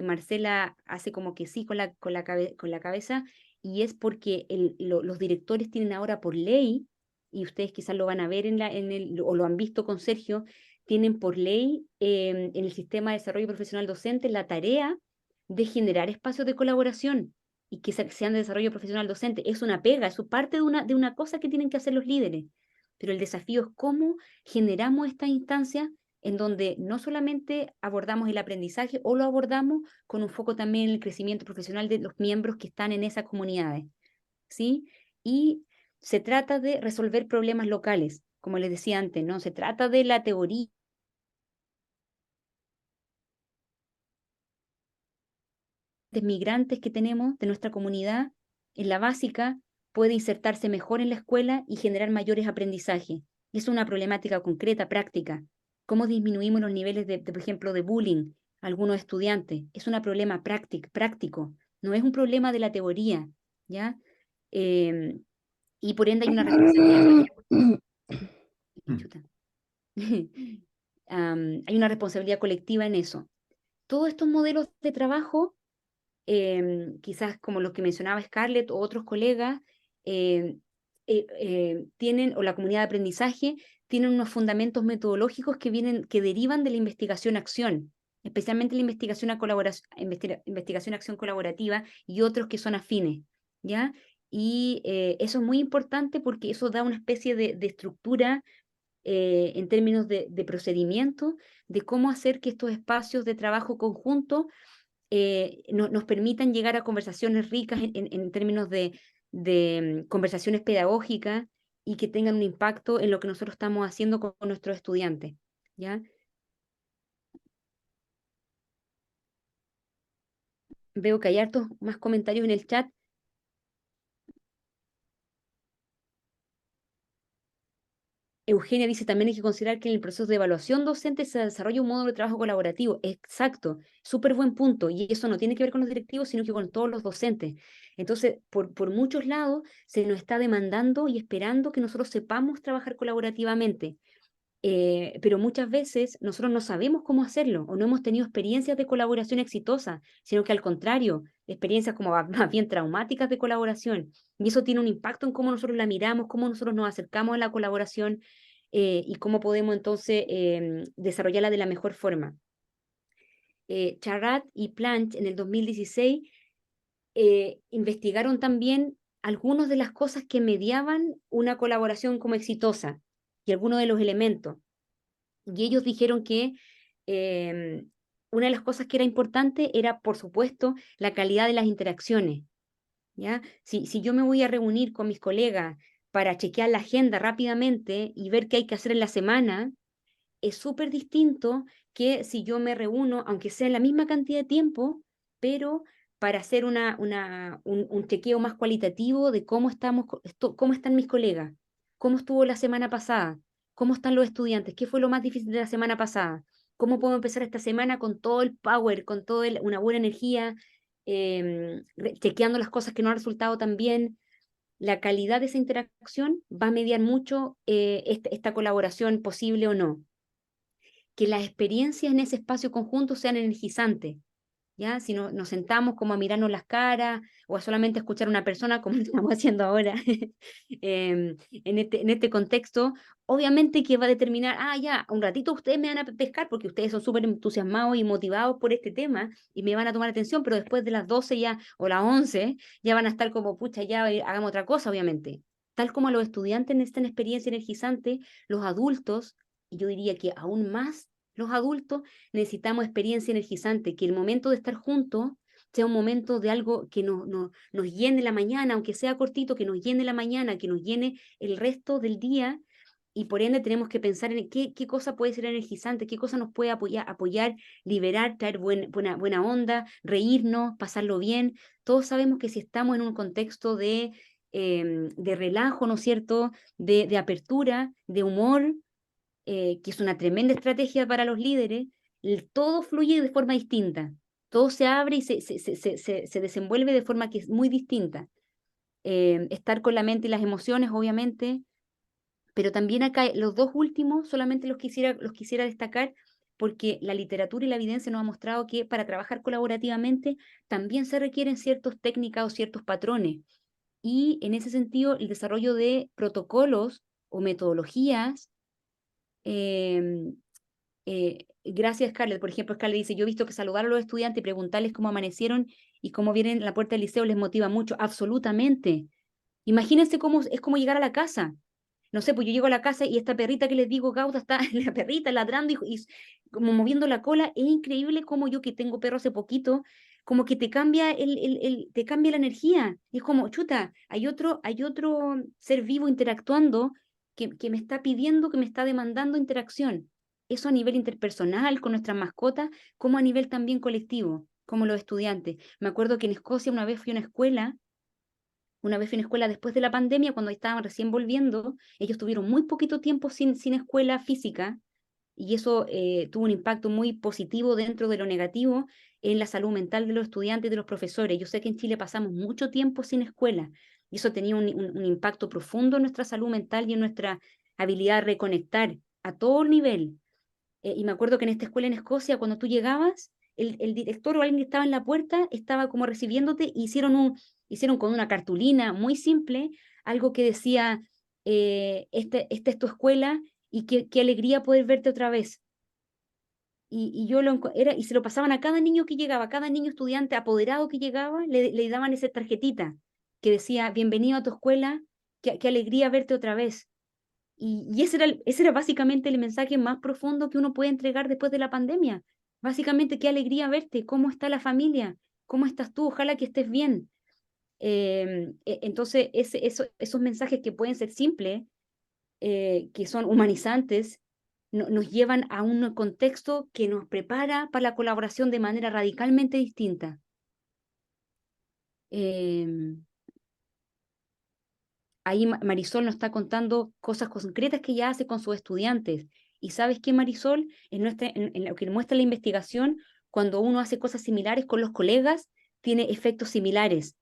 Marcela hace como que sí con la cabeza, y es porque los directores tienen ahora por ley, y ustedes quizás lo van a ver o lo han visto con Sergio, tienen por ley en el sistema de desarrollo profesional docente la tarea de generar espacios de colaboración y que sean de desarrollo profesional docente. Es una pega, es parte de una cosa que tienen que hacer los líderes. Pero el desafío es cómo generamos esta instancia en donde no solamente abordamos el aprendizaje o lo abordamos con un foco también en el crecimiento profesional de los miembros que están en esas comunidades, ¿sí? Y se trata de resolver problemas locales, como les decía antes, ¿no? Se trata de la teoría de migrantes que tenemos de nuestra comunidad en la básica puede insertarse mejor en la escuela y generar mayores aprendizajes. Y es una problemática concreta, práctica. ¿Cómo disminuimos los niveles por ejemplo, de bullying a algunos estudiantes? Es un problema práctico, no es un problema de la teoría, ¿ya? Y por ende hay una responsabilidad. Chuta. Hay una responsabilidad colectiva en eso. Todos estos modelos de trabajo, quizás como los que mencionaba Scarlett o otros colegas, tienen, o la comunidad de aprendizaje, tienen unos fundamentos metodológicos que derivan de la investigación-acción, especialmente la investigación-acción colaborativa y otros que son afines, ¿ya? Y eso es muy importante porque eso da una especie de estructura en términos de procedimiento, de cómo hacer que estos espacios de trabajo conjunto nos permitan llegar a conversaciones ricas en términos de conversaciones pedagógicas y que tengan un impacto en lo que nosotros estamos haciendo con nuestros estudiantes, ¿ya? Veo que hay hartos más comentarios en el chat. Eugenia dice, también hay que considerar que en el proceso de evaluación docente se desarrolla un módulo de trabajo colaborativo. Exacto, súper buen punto. Y eso no tiene que ver con los directivos, sino que con todos los docentes. Entonces, por muchos lados se nos está demandando y esperando que nosotros sepamos trabajar colaborativamente. Pero muchas veces nosotros no sabemos cómo hacerlo o no hemos tenido experiencias de colaboración exitosas, sino que al contrario, experiencias como más bien traumáticas de colaboración. Y eso tiene un impacto en cómo nosotros la miramos, cómo nosotros nos acercamos a la colaboración y cómo podemos entonces desarrollarla de la mejor forma. Charrat y Planch en el 2016 investigaron también algunas de las cosas que mediaban una colaboración como exitosa y algunos de los elementos. Y ellos dijeron que una de las cosas que era importante era, por supuesto, la calidad de las interacciones, ¿ya? Si yo me voy a reunir con mis colegas para chequear la agenda rápidamente y ver qué hay que hacer en la semana, es súper distinto que si yo me reúno, aunque sea en la misma cantidad de tiempo, pero para hacer un chequeo más cualitativo de cómo están mis colegas, cómo estuvo la semana pasada, cómo están los estudiantes, qué fue lo más difícil de la semana pasada, cómo puedo empezar esta semana con todo el power, con toda una buena energía, chequeando las cosas que no han resultado tan bien. La calidad de esa interacción va a mediar mucho esta colaboración posible o no. Que las experiencias en ese espacio conjunto sean energizantes, ¿ya? Si nos sentamos como a mirarnos las caras o a solamente escuchar a una persona como estamos haciendo ahora en este contexto, obviamente que va a determinar, ya, un ratito ustedes me van a pescar porque ustedes son súper entusiasmados y motivados por este tema y me van a tomar atención, pero después de las 12 ya o las 11 ya van a estar como, pucha, ya hagamos otra cosa, obviamente. Tal como los estudiantes necesitan experiencia energizante, los adultos, y yo diría que aún más los adultos, necesitamos experiencia energizante, que el momento de estar juntos sea un momento de algo que nos llene la mañana, aunque sea cortito, que nos llene la mañana, que nos llene el resto del día, y por ende tenemos que pensar en qué cosa puede ser energizante, qué cosa nos puede apoyar, liberar, traer buena onda, reírnos, pasarlo bien. Todos sabemos que si estamos en un contexto de relajo, ¿no es cierto?, de apertura, de humor, que es una tremenda estrategia para los líderes, todo fluye de forma distinta, todo se abre y se desenvuelve de forma que es muy distinta. Estar con la mente y las emociones, obviamente, pero también acá los dos últimos solamente los quisiera destacar porque la literatura y la evidencia nos ha mostrado que para trabajar colaborativamente también se requieren ciertas técnicas o ciertos patrones. Y en ese sentido, el desarrollo de protocolos o metodologías gracias, Scarlett. Por ejemplo, Scarlett dice, yo he visto que saludar a los estudiantes y preguntarles cómo amanecieron y cómo vienen a la puerta del liceo les motiva mucho. Absolutamente. Imagínense cómo es como llegar a la casa. No sé, pues yo llego a la casa y esta perrita que les digo, Gauda, está la perrita ladrando y como moviendo la cola. Es increíble como yo que tengo perro hace poquito, como que te cambia te cambia la energía. Y es como, chuta, hay otro ser vivo interactuando que me está pidiendo, que me está demandando interacción. Eso a nivel interpersonal, con nuestras mascotas, como a nivel también colectivo, como los estudiantes. Me acuerdo que en Escocia una vez fui a una escuela Una vez fui a una escuela después de la pandemia, cuando estaban recién volviendo, ellos tuvieron muy poquito tiempo sin escuela física, y eso tuvo un impacto muy positivo dentro de lo negativo en la salud mental de los estudiantes y de los profesores. Yo sé que en Chile pasamos mucho tiempo sin escuela, y eso tenía un impacto profundo en nuestra salud mental y en nuestra habilidad de reconectar a todo nivel. Y me acuerdo que en esta escuela en Escocia, cuando tú llegabas, el director o alguien que estaba en la puerta estaba como recibiéndote, y hicieron con una cartulina muy simple algo que decía, esta es tu escuela, y qué alegría poder verte otra vez. Y se lo pasaban a cada niño que llegaba, cada niño estudiante apoderado que llegaba, le daban esa tarjetita que decía, bienvenido a tu escuela, qué alegría verte otra vez. Y ese era básicamente el mensaje más profundo que uno puede entregar después de la pandemia. Básicamente, qué alegría verte, cómo está la familia, cómo estás tú, ojalá que estés bien. Entonces, esos mensajes que pueden ser simples, que son humanizantes, nos llevan a un contexto que nos prepara para la colaboración de manera radicalmente distinta. Ahí Marisol nos está contando cosas concretas que ella hace con sus estudiantes. ¿Y sabes qué, Marisol? En lo que muestra la investigación, cuando uno hace cosas similares con los colegas, tiene efectos similares.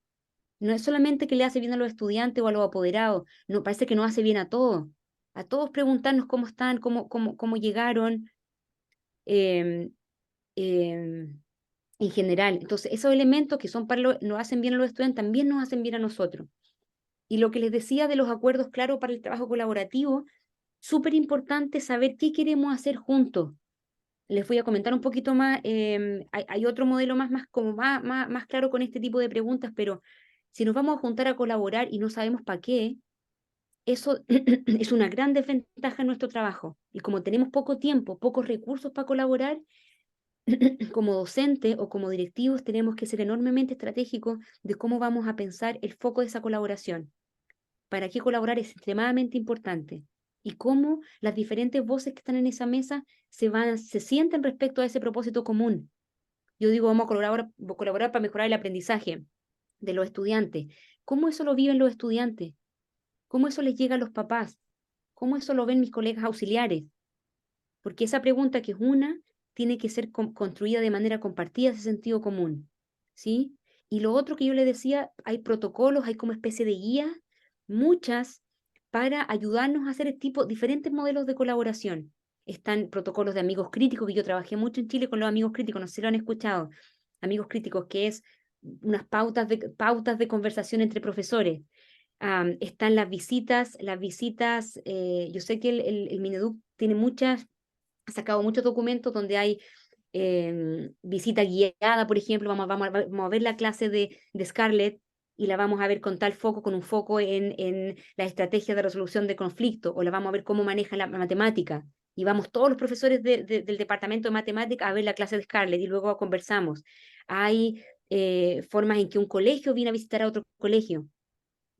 No es solamente que le hace bien a los estudiantes o a los apoderados, no, parece que nos hace bien a todos. A todos preguntarnos cómo están, cómo llegaron, eh, eh, en general. Entonces, esos elementos que son nos hacen bien a los estudiantes, también nos hacen bien a nosotros. Y lo que les decía de los acuerdos claros para el trabajo colaborativo, súper importante saber qué queremos hacer juntos. Les voy a comentar un poquito más, hay otro modelo más claro con este tipo de preguntas, pero si nos vamos a juntar a colaborar y no sabemos para qué, eso es una gran desventaja en nuestro trabajo. Y como tenemos poco tiempo, pocos recursos para colaborar, como docentes o como directivos tenemos que ser enormemente estratégicos de cómo vamos a pensar el foco de esa colaboración. Para qué colaborar es extremadamente importante, y cómo las diferentes voces que están en esa mesa se sienten respecto a ese propósito común. Yo digo, vamos a colaborar para mejorar el aprendizaje de los estudiantes. ¿Cómo eso lo viven los estudiantes? ¿Cómo eso les llega a los papás? ¿Cómo eso lo ven mis colegas auxiliares? Porque esa pregunta, que es una, tiene que ser construida de manera compartida, ese sentido común, ¿sí? Y lo otro que yo le decía, hay protocolos, hay como especie de guías, muchas, para ayudarnos a hacer diferentes modelos de colaboración. Están protocolos de amigos críticos, que yo trabajé mucho en Chile con los amigos críticos, no sé si lo han escuchado. Amigos críticos, que es unas pautas de conversación entre profesores. Están las visitas, yo sé que el Mineduc tiene ha sacado muchos documentos donde hay visita guiada, por ejemplo. Vamos a ver la clase de Scarlett, y la vamos a ver con tal foco, con un foco en la estrategia de resolución de conflicto, o la vamos a ver cómo maneja la matemática. Y vamos todos los profesores del departamento de matemática a ver la clase de Scarlett, y luego conversamos. Hay formas en que un colegio viene a visitar a otro colegio,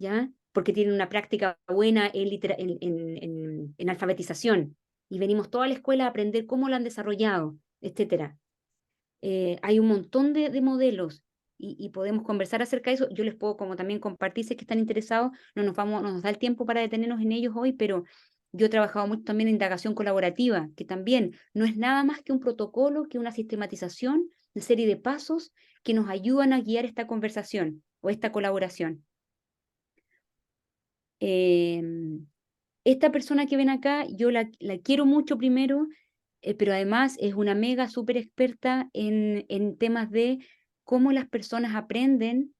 ¿ya? Porque tienen una práctica buena en alfabetización, y venimos toda la escuela a aprender cómo lo han desarrollado, etcétera. Hay un montón de modelos, y podemos conversar acerca de eso. Yo les puedo como también compartir, si es que están interesados. No nos da el tiempo para detenernos en ellos hoy, pero yo he trabajado mucho también en indagación colaborativa, que también no es nada más que un protocolo, que una sistematización de serie de pasos que nos ayudan a guiar esta conversación o esta colaboración. Esta persona que ven acá, yo la quiero mucho primero, pero además es una mega súper experta en temas de cómo las personas aprenden,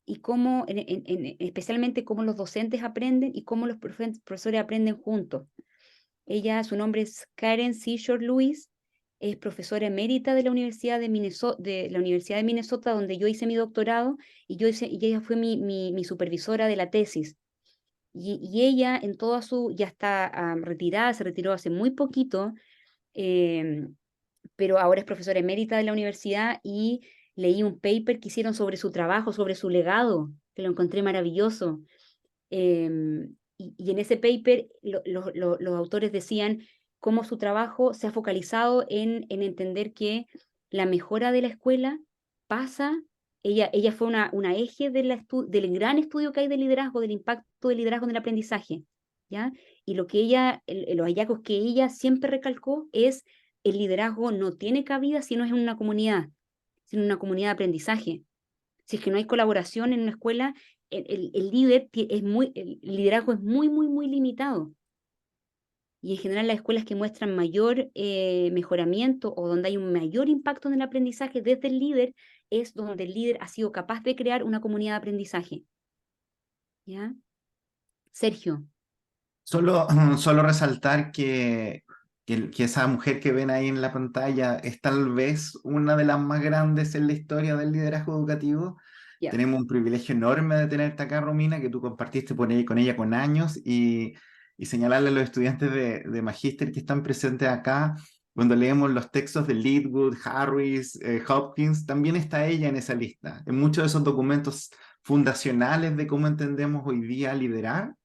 y cómo, especialmente cómo los docentes aprenden y cómo los profesores aprenden juntos. Su nombre es Karen Seashore Lewis, es profesora emérita de la Universidad de Minnesota, donde yo hice mi doctorado, y ella fue mi supervisora de la tesis. Y ella en toda ya está retirada, se retiró hace muy poquito, pero ahora es profesora emérita de la universidad, y leí un paper que hicieron sobre su trabajo, sobre su legado, que lo encontré maravilloso. Y en ese paper los autores decían cómo su trabajo se ha focalizado en entender que la mejora de la escuela pasa Ella fue una eje del gran estudio que hay de liderazgo, del impacto del liderazgo en el aprendizaje, ¿ya? Y lo que los hallazgos que ella siempre recalcó es el liderazgo no tiene cabida si no es en una comunidad, sino en una comunidad de aprendizaje. Si es que no hay colaboración en una escuela, el liderazgo es muy, muy, muy limitado. Y en general las escuelas que muestran mayor mejoramiento o donde hay un mayor impacto en el aprendizaje desde el líder es donde el líder ha sido capaz de crear una comunidad de aprendizaje. ¿Ya? Sergio. Solo resaltar que esa mujer que ven ahí en la pantalla es tal vez una de las más grandes en la historia del liderazgo educativo. Ya. Tenemos un privilegio enorme de tenerte acá, Romina, que tú compartiste con ella con años y señalarle a los estudiantes de magíster que están presentes acá, cuando leemos los textos de Leadwood, Harris, Hopkins, también está ella en esa lista. En muchos de esos documentos fundacionales de cómo entendemos hoy día liderar,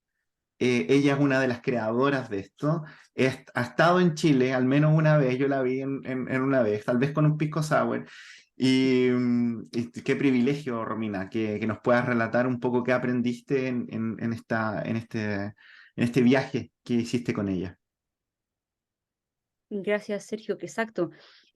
ella es una de las creadoras de esto. Ha estado en Chile al menos una vez, yo la vi en una vez, tal vez con un pisco sour. Y qué privilegio, Romina, que nos puedas relatar un poco qué aprendiste en este viaje que hiciste con ella. Gracias, Sergio, que exacto.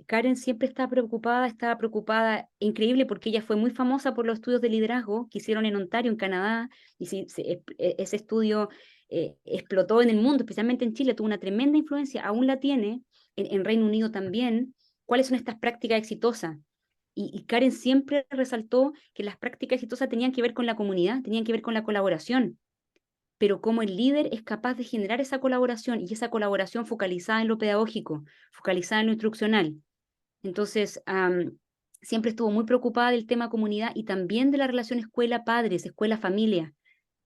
Karen siempre estaba preocupada, increíble, porque ella fue muy famosa por los estudios de liderazgo que hicieron en Ontario, en Canadá, y ese estudio explotó en el mundo, especialmente en Chile, tuvo una tremenda influencia, aún la tiene, en Reino Unido también. ¿Cuáles son estas prácticas exitosas? Y Karen siempre resaltó que las prácticas exitosas tenían que ver con la comunidad, tenían que ver con la colaboración, pero cómo el líder es capaz de generar esa colaboración y esa colaboración focalizada en lo pedagógico, focalizada en lo instruccional. Entonces, siempre estuvo muy preocupada del tema comunidad y también de la relación escuela-padres, escuela-familia.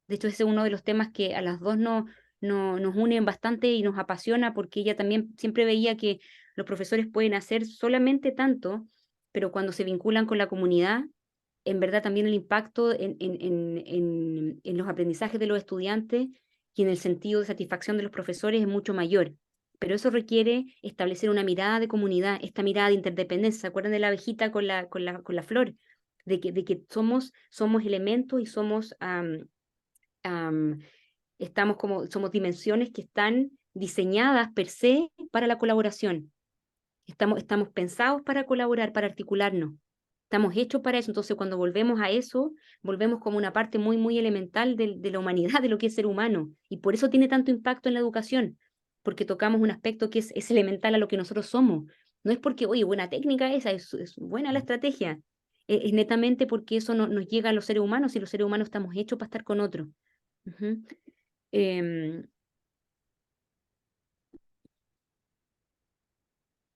De hecho, ese es uno de los temas que a las dos nos unen bastante y nos apasiona, porque ella también siempre veía que los profesores pueden hacer solamente tanto, pero cuando se vinculan con la comunidad, en verdad también el impacto en los aprendizajes de los estudiantes y en el sentido de satisfacción de los profesores es mucho mayor. Pero eso requiere establecer una mirada de comunidad, esta mirada de interdependencia. ¿Se acuerdan de la abejita con la flor? De que somos elementos y somos somos dimensiones que están diseñadas per se para la colaboración. Estamos pensados para colaborar, para articularnos. Estamos hechos para eso. Entonces, cuando volvemos a eso, volvemos como una parte muy, muy elemental de la humanidad, de lo que es ser humano. Y por eso tiene tanto impacto en la educación, porque tocamos un aspecto que es elemental a lo que nosotros somos. No es porque, oye, buena técnica esa, es buena la estrategia. Es netamente porque eso nos llega a los seres humanos y los seres humanos estamos hechos para estar con otros. Ujú.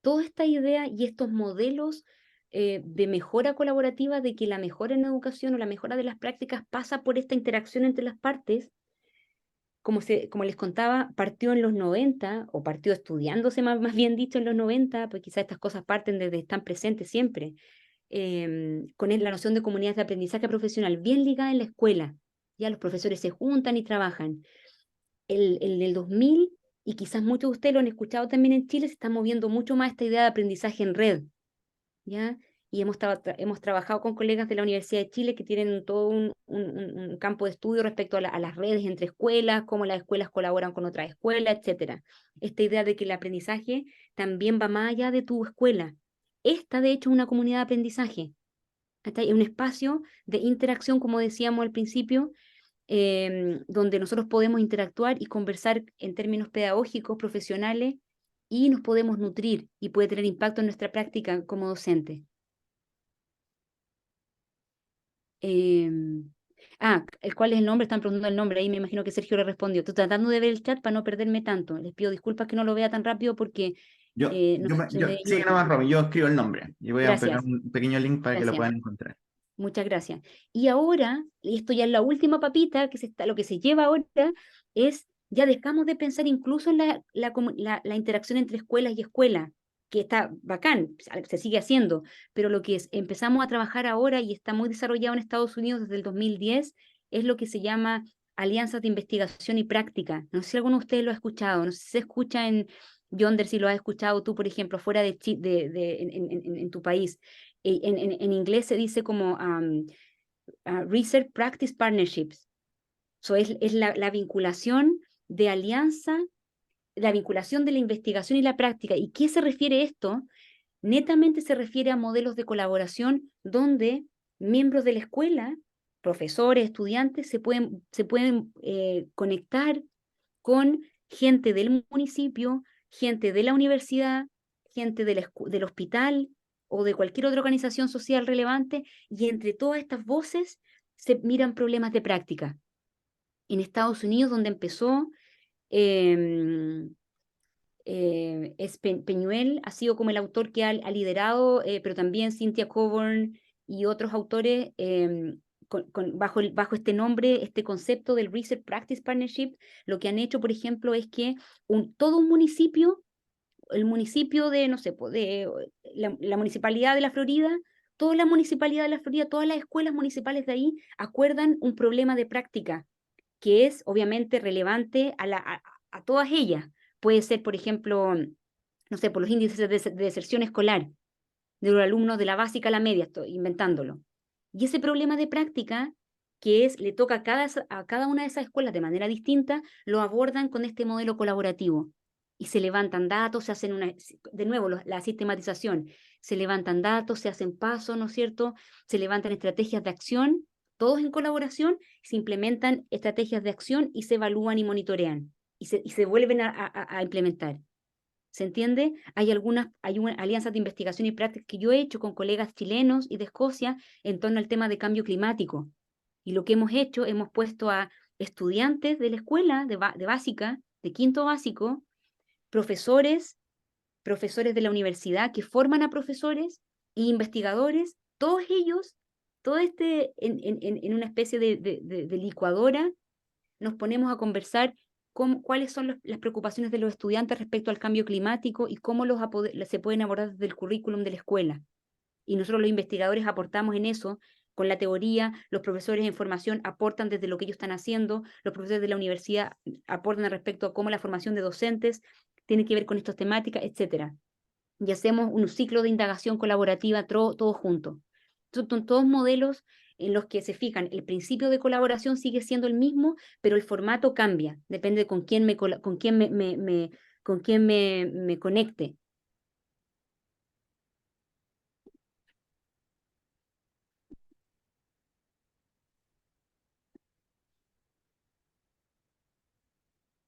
Toda esta idea y estos modelos de mejora colaborativa, de que la mejora en educación o la mejora de las prácticas pasa por esta interacción entre las partes, como les contaba, partió en los 90, o partió estudiándose más bien dicho en los 90, pues quizás estas cosas parten desde están presentes siempre, con la noción de comunidades de aprendizaje profesional bien ligada en la escuela. Ya los profesores se juntan y trabajan. El 2000, y quizás muchos de ustedes lo han escuchado también en Chile, se está moviendo mucho más esta idea de aprendizaje en red, ¿ya? Y hemos trabajado con colegas de la Universidad de Chile que tienen todo un campo de estudio respecto a las redes entre escuelas, cómo las escuelas colaboran con otras escuelas, etc. Esta idea de que el aprendizaje también va más allá de tu escuela. Esta, de hecho, es una comunidad de aprendizaje. Es un espacio de interacción, como decíamos al principio, donde nosotros podemos interactuar y conversar en términos pedagógicos, profesionales, y nos podemos nutrir y puede tener impacto en nuestra práctica como docente. ¿Cuál es el nombre? Están preguntando el nombre, ahí me imagino que Sergio le respondió. Estoy tratando de ver el chat para no perderme tanto. Les pido disculpas que no lo vea tan rápido porque se me Sigue desliza. nomás, Romy, yo escribo el nombre y voy a pegar Gracias, un pequeño link para que lo gracias. puedan encontrar. Muchas gracias. Y ahora, y esto ya es la última papita, lo que se lleva ahora es, ya dejamos de pensar incluso en la interacción entre escuelas y escuelas, que está bacán, se sigue haciendo, pero lo que empezamos a trabajar ahora y está muy desarrollado en Estados Unidos desde el 2010, es lo que se llama alianzas de investigación y práctica. No sé si alguno de ustedes lo ha escuchado, no sé si se escucha Yonder, si lo has escuchado tú, por ejemplo, fuera de, en tu país, en inglés se dice como Research Practice Partnerships. So es la vinculación de alianza, la vinculación de la investigación y la práctica. ¿Y qué se refiere esto? Netamente se refiere a modelos de colaboración donde miembros de la escuela, profesores, estudiantes, se pueden conectar con gente del municipio, gente de la universidad, gente del hospital o de cualquier otra organización social relevante, y entre todas estas voces se miran problemas de práctica. En Estados Unidos, donde empezó, Peñuel ha sido como el autor que ha liderado, pero también Cynthia Coburn y otros autores bajo este nombre, este concepto del Research Practice Partnership. Lo que han hecho, por ejemplo, es que todo un municipio, el municipio de, no sé, la municipalidad de la Florida, toda la municipalidad de la Florida, todas las escuelas municipales de ahí acuerdan un problema de práctica que es obviamente relevante a todas ellas. Puede ser, por ejemplo, no sé, por los índices de deserción escolar de los alumnos de la básica a la media, estoy inventándolo. Y ese problema de práctica, le toca a cada una de esas escuelas de manera distinta, lo abordan con este modelo colaborativo. Y se levantan datos, se hacen de nuevo, la sistematización, se levantan datos, se hacen pasos, ¿no es cierto? Se levantan estrategias de acción, todos en colaboración, se implementan estrategias de acción y se evalúan y monitorean, y se vuelven a implementar. ¿Se entiende? Hay alianzas de investigación y práctica que yo he hecho con colegas chilenos y de Escocia en torno al tema de cambio climático. Y lo que hemos hecho, hemos puesto a estudiantes de la escuela de básica, de quinto básico, profesores de la universidad que forman a profesores e investigadores, todos ellos, en una especie de licuadora, nos ponemos a conversar cuáles son las preocupaciones de los estudiantes respecto al cambio climático y cómo se pueden abordar desde el currículum de la escuela. Y nosotros los investigadores aportamos en eso con la teoría, los profesores en formación aportan desde lo que ellos están haciendo, los profesores de la universidad aportan respecto a cómo la formación de docentes tiene que ver con estas temáticas, etc. Y hacemos un ciclo de indagación colaborativa todos juntos. Son todos modelos en los que se fijan, el principio de colaboración sigue siendo el mismo, pero el formato cambia, depende de con quién me conecte.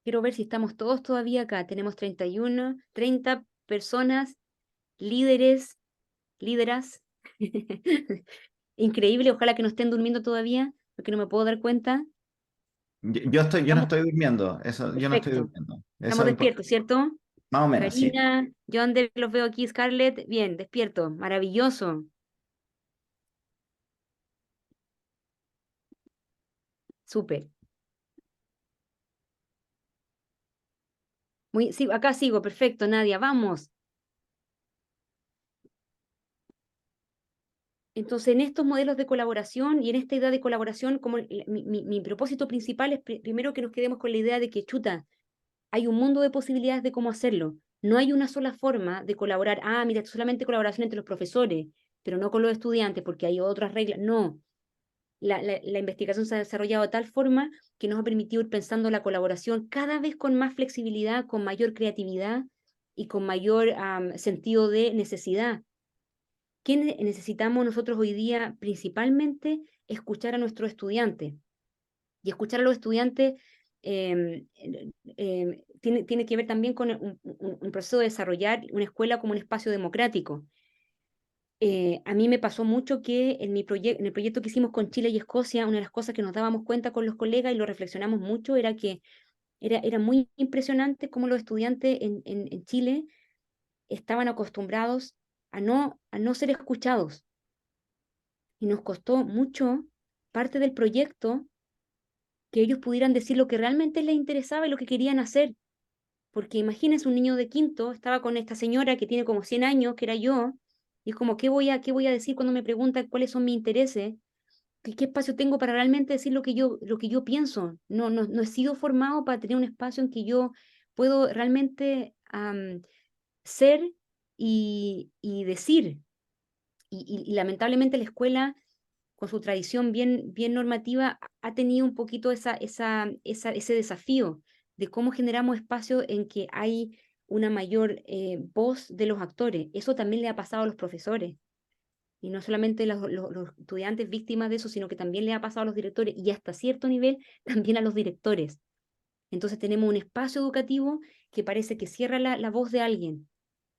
Quiero ver si estamos todos todavía acá. Tenemos 30 personas, líderas. Increíble, ojalá que no estén durmiendo todavía, porque no me puedo dar cuenta. Yo no estoy durmiendo, yo no estoy Perfecto. durmiendo. Eso Estamos es despiertos, importante. ¿cierto? Más o menos, sí. Karina, Yonder, los veo aquí, Scarlett. Bien, despierto. Maravilloso. Súper. Sí, acá sigo, perfecto, Nadia, vamos. Entonces, en estos modelos de colaboración y en esta idea de colaboración, como mi propósito principal es primero que nos quedemos con la idea de que, chuta, hay un mundo de posibilidades de cómo hacerlo. No hay una sola forma de colaborar. Ah, mira, solamente colaboración entre los profesores, pero no con los estudiantes, porque hay otras reglas. No. La investigación se ha desarrollado de tal forma que nos ha permitido ir pensando la colaboración cada vez con más flexibilidad, con mayor creatividad y con mayor sentido de necesidad. ¿Qué necesitamos nosotros hoy día? Principalmente escuchar a nuestros estudiantes. Y escuchar a los estudiantes tiene que ver también con un proceso de desarrollar una escuela como un espacio democrático. A mí me pasó mucho que en el proyecto que hicimos con Chile y Escocia, una de las cosas que nos dábamos cuenta con los colegas y lo reflexionamos mucho era que era muy impresionante cómo los estudiantes en Chile estaban acostumbrados a no ser escuchados. Y nos costó mucho parte del proyecto que ellos pudieran decir lo que realmente les interesaba y lo que querían hacer. Porque imagínense, un niño de quinto estaba con esta señora que tiene como 100 años, que era yo, y es como, qué voy a decir cuando me preguntan cuáles son mis intereses? ¿Qué espacio tengo para realmente decir lo que yo pienso? No he sido formado para tener un espacio en que yo puedo realmente ser y decir. Y lamentablemente la escuela, con su tradición bien normativa, ha tenido un poquito ese desafío de cómo generamos espacios en que hay una mayor voz de los actores. Eso también le ha pasado a los profesores. Y no solamente los estudiantes víctimas de eso, sino que también le ha pasado a los directores y hasta cierto nivel también a los directores. Entonces tenemos un espacio educativo que parece que cierra la voz de alguien,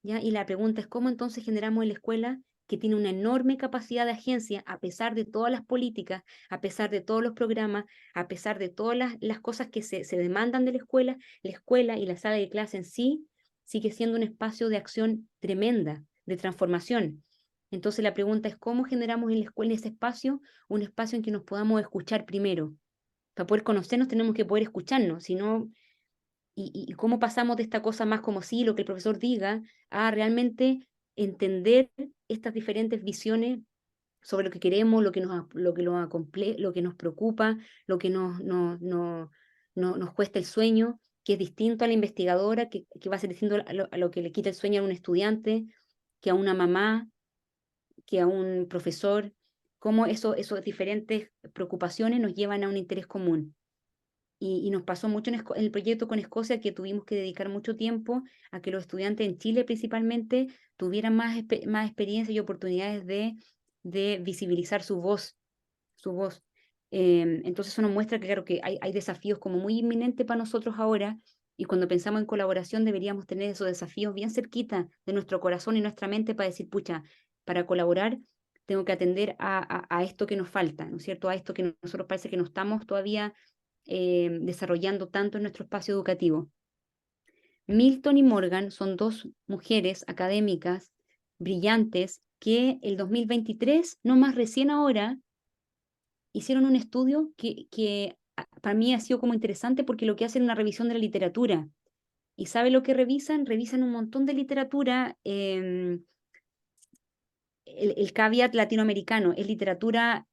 ¿ya? Y la pregunta es cómo entonces generamos en la escuela, que tiene una enorme capacidad de agencia, a pesar de todas las políticas, a pesar de todos los programas, a pesar de todas las cosas que se demandan de la escuela y la sala de clase en sí sigue siendo un espacio de acción tremenda, de transformación. Entonces la pregunta es cómo generamos en la escuela ese espacio, un espacio en que nos podamos escuchar primero. Para poder conocernos tenemos que poder escucharnos, si no, y cómo pasamos de esta cosa más como sí, lo que el profesor diga, a realmente entender estas diferentes visiones sobre lo que queremos, lo que nos preocupa, lo que nos cuesta el sueño, que es distinto a la investigadora, que va a ser distinto a lo que le quita el sueño a un estudiante, que a una mamá, que a un profesor, cómo esas diferentes preocupaciones nos llevan a un interés común. Y nos pasó mucho en el proyecto con Escocia, que tuvimos que dedicar mucho tiempo a que los estudiantes en Chile principalmente tuvieran más experiencia y oportunidades de visibilizar su voz. Entonces eso nos muestra que, claro, que hay desafíos como muy inminentes para nosotros ahora, y cuando pensamos en colaboración deberíamos tener esos desafíos bien cerquita de nuestro corazón y nuestra mente para decir, pucha, para colaborar tengo que atender a esto que nos falta, ¿no es cierto? A esto que nosotros parece que no estamos todavía desarrollando tanto en nuestro espacio educativo. Milton y Morgan son dos mujeres académicas brillantes que el 2023, no más recién ahora, hicieron un estudio que para mí ha sido como interesante porque lo que hacen es una revisión de la literatura. ¿Y sabe lo que revisan? Revisan un montón de literatura. El caveat latinoamericano es literatura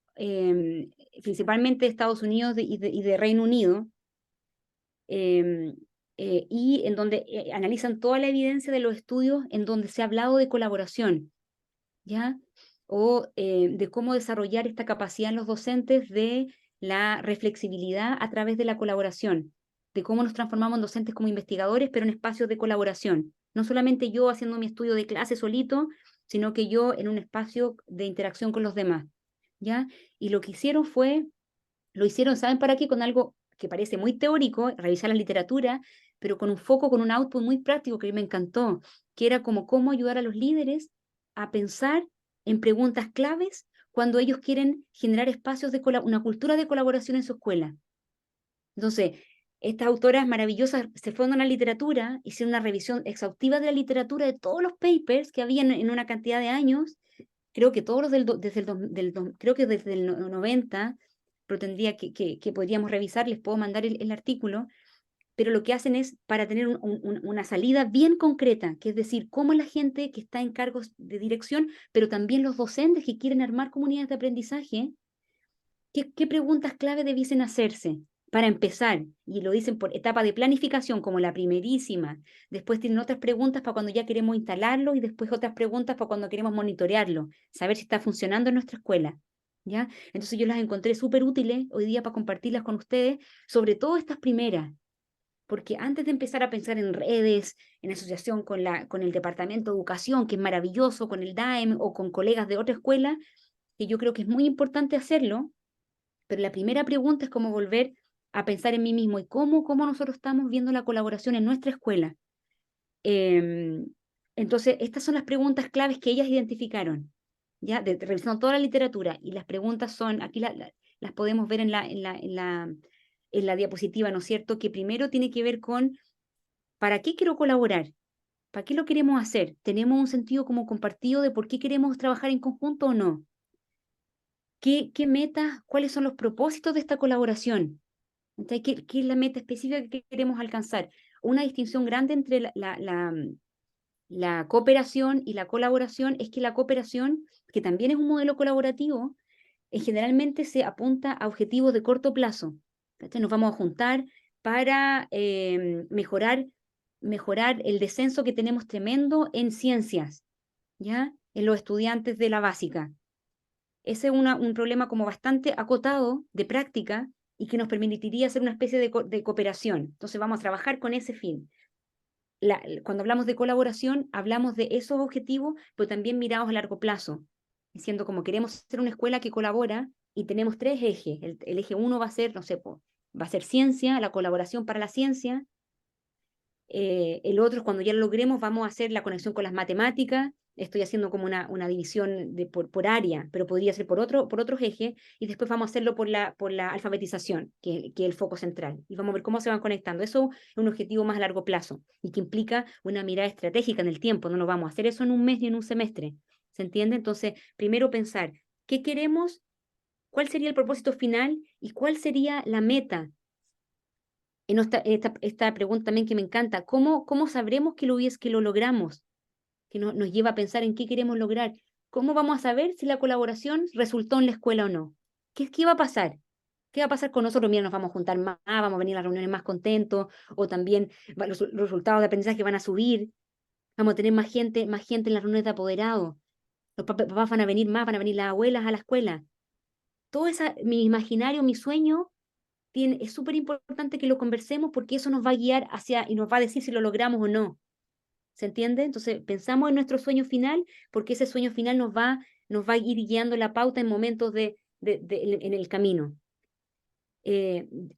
principalmente de Estados Unidos y de Reino Unido, y en donde analizan toda la evidencia de los estudios en donde se ha hablado de colaboración, ¿ya? O de cómo desarrollar esta capacidad en los docentes de la reflexibilidad a través de la colaboración, de cómo nos transformamos en docentes como investigadores, pero en espacios de colaboración. No solamente yo haciendo mi estudio de clase solito, sino que yo en un espacio de interacción con los demás, ¿ya? Y lo que hicieron lo hicieron, ¿saben para qué? Con algo que parece muy teórico, revisar la literatura, pero con un foco, con un output muy práctico que a mí me encantó, que era como cómo ayudar a los líderes a pensar en preguntas claves cuando ellos quieren generar espacios de una cultura de colaboración en su escuela. Entonces, estas autoras maravillosas se fueron a la literatura, hicieron una revisión exhaustiva de la literatura, de todos los papers que había en una cantidad de años, creo que todos los creo que desde el 90, pero tendría que podríamos revisar, les puedo mandar el artículo, pero lo que hacen es para tener una salida bien concreta, que es decir, cómo la gente que está en cargos de dirección, pero también los docentes que quieren armar comunidades de aprendizaje, qué preguntas clave debiesen hacerse para empezar, y lo dicen por etapa de planificación como la primerísima, después tienen otras preguntas para cuando ya queremos instalarlo y después otras preguntas para cuando queremos monitorearlo, saber si está funcionando en nuestra escuela, ¿ya? Entonces yo las encontré súper útiles hoy día para compartirlas con ustedes, sobre todo estas primeras, porque antes de empezar a pensar en redes, en asociación con el Departamento de Educación, que es maravilloso, con el DAEM o con colegas de otra escuela, que yo creo que es muy importante hacerlo, pero la primera pregunta es cómo volver a pensar en mí mismo y cómo nosotros estamos viendo la colaboración en nuestra escuela. Entonces, estas son las preguntas claves que ellas identificaron, ¿ya? Revisando toda la literatura, y las preguntas son, aquí las podemos ver en la diapositiva, ¿no es cierto? Que primero tiene que ver con, ¿para qué quiero colaborar? ¿Para qué lo queremos hacer? ¿Tenemos un sentido como compartido de por qué queremos trabajar en conjunto o no? ¿Qué metas, cuáles son los propósitos de esta colaboración? Entonces, ¿qué es la meta específica que queremos alcanzar? Una distinción grande entre la cooperación y la colaboración es que la cooperación, que también es un modelo colaborativo, generalmente se apunta a objetivos de corto plazo. Entonces, nos vamos a juntar para mejorar mejorar el descenso que tenemos tremendo en ciencias, ¿ya? En los estudiantes de la básica. Ese es un problema como bastante acotado de práctica y que nos permitiría hacer una especie de cooperación. Entonces vamos a trabajar con ese fin. Cuando hablamos de colaboración, hablamos de esos objetivos, pero también mirados a largo plazo, diciendo como queremos ser una escuela que colabora y tenemos 3 ejes. El eje 1 va a ser, no sé, va a ser ciencia, la colaboración para la ciencia. El otro, cuando ya lo logremos, vamos a hacer la conexión con las matemáticas. Estoy haciendo como una división por área, pero podría ser por otros ejes, y después vamos a hacerlo por la alfabetización, que es el foco central. Y vamos a ver cómo se van conectando. Eso es un objetivo más a largo plazo y que implica una mirada estratégica en el tiempo. No lo vamos a hacer eso en un mes ni en un semestre. ¿Se entiende? Entonces, primero pensar, ¿qué queremos? ¿Cuál sería el propósito final? ¿Y cuál sería la meta? Esta pregunta también que me encanta, ¿cómo sabremos que lo logramos? Que nos lleva a pensar en qué queremos lograr. ¿Cómo vamos a saber si la colaboración resultó en la escuela o no? ¿Qué va a pasar? ¿Qué va a pasar con nosotros? Mira, nos vamos a juntar más, vamos a venir a las reuniones más contentos, o también los resultados de aprendizaje van a subir, vamos a tener más gente en las reuniones de apoderados, los papás van a venir más, van a venir las abuelas a la escuela. Todo mi imaginario, mi sueño, es súper importante que lo conversemos porque eso nos va a guiar y nos va a decir si lo logramos o no. ¿Se entiende? Entonces, pensamos en nuestro sueño final porque ese sueño final nos va a ir guiando la pauta en momentos en el camino.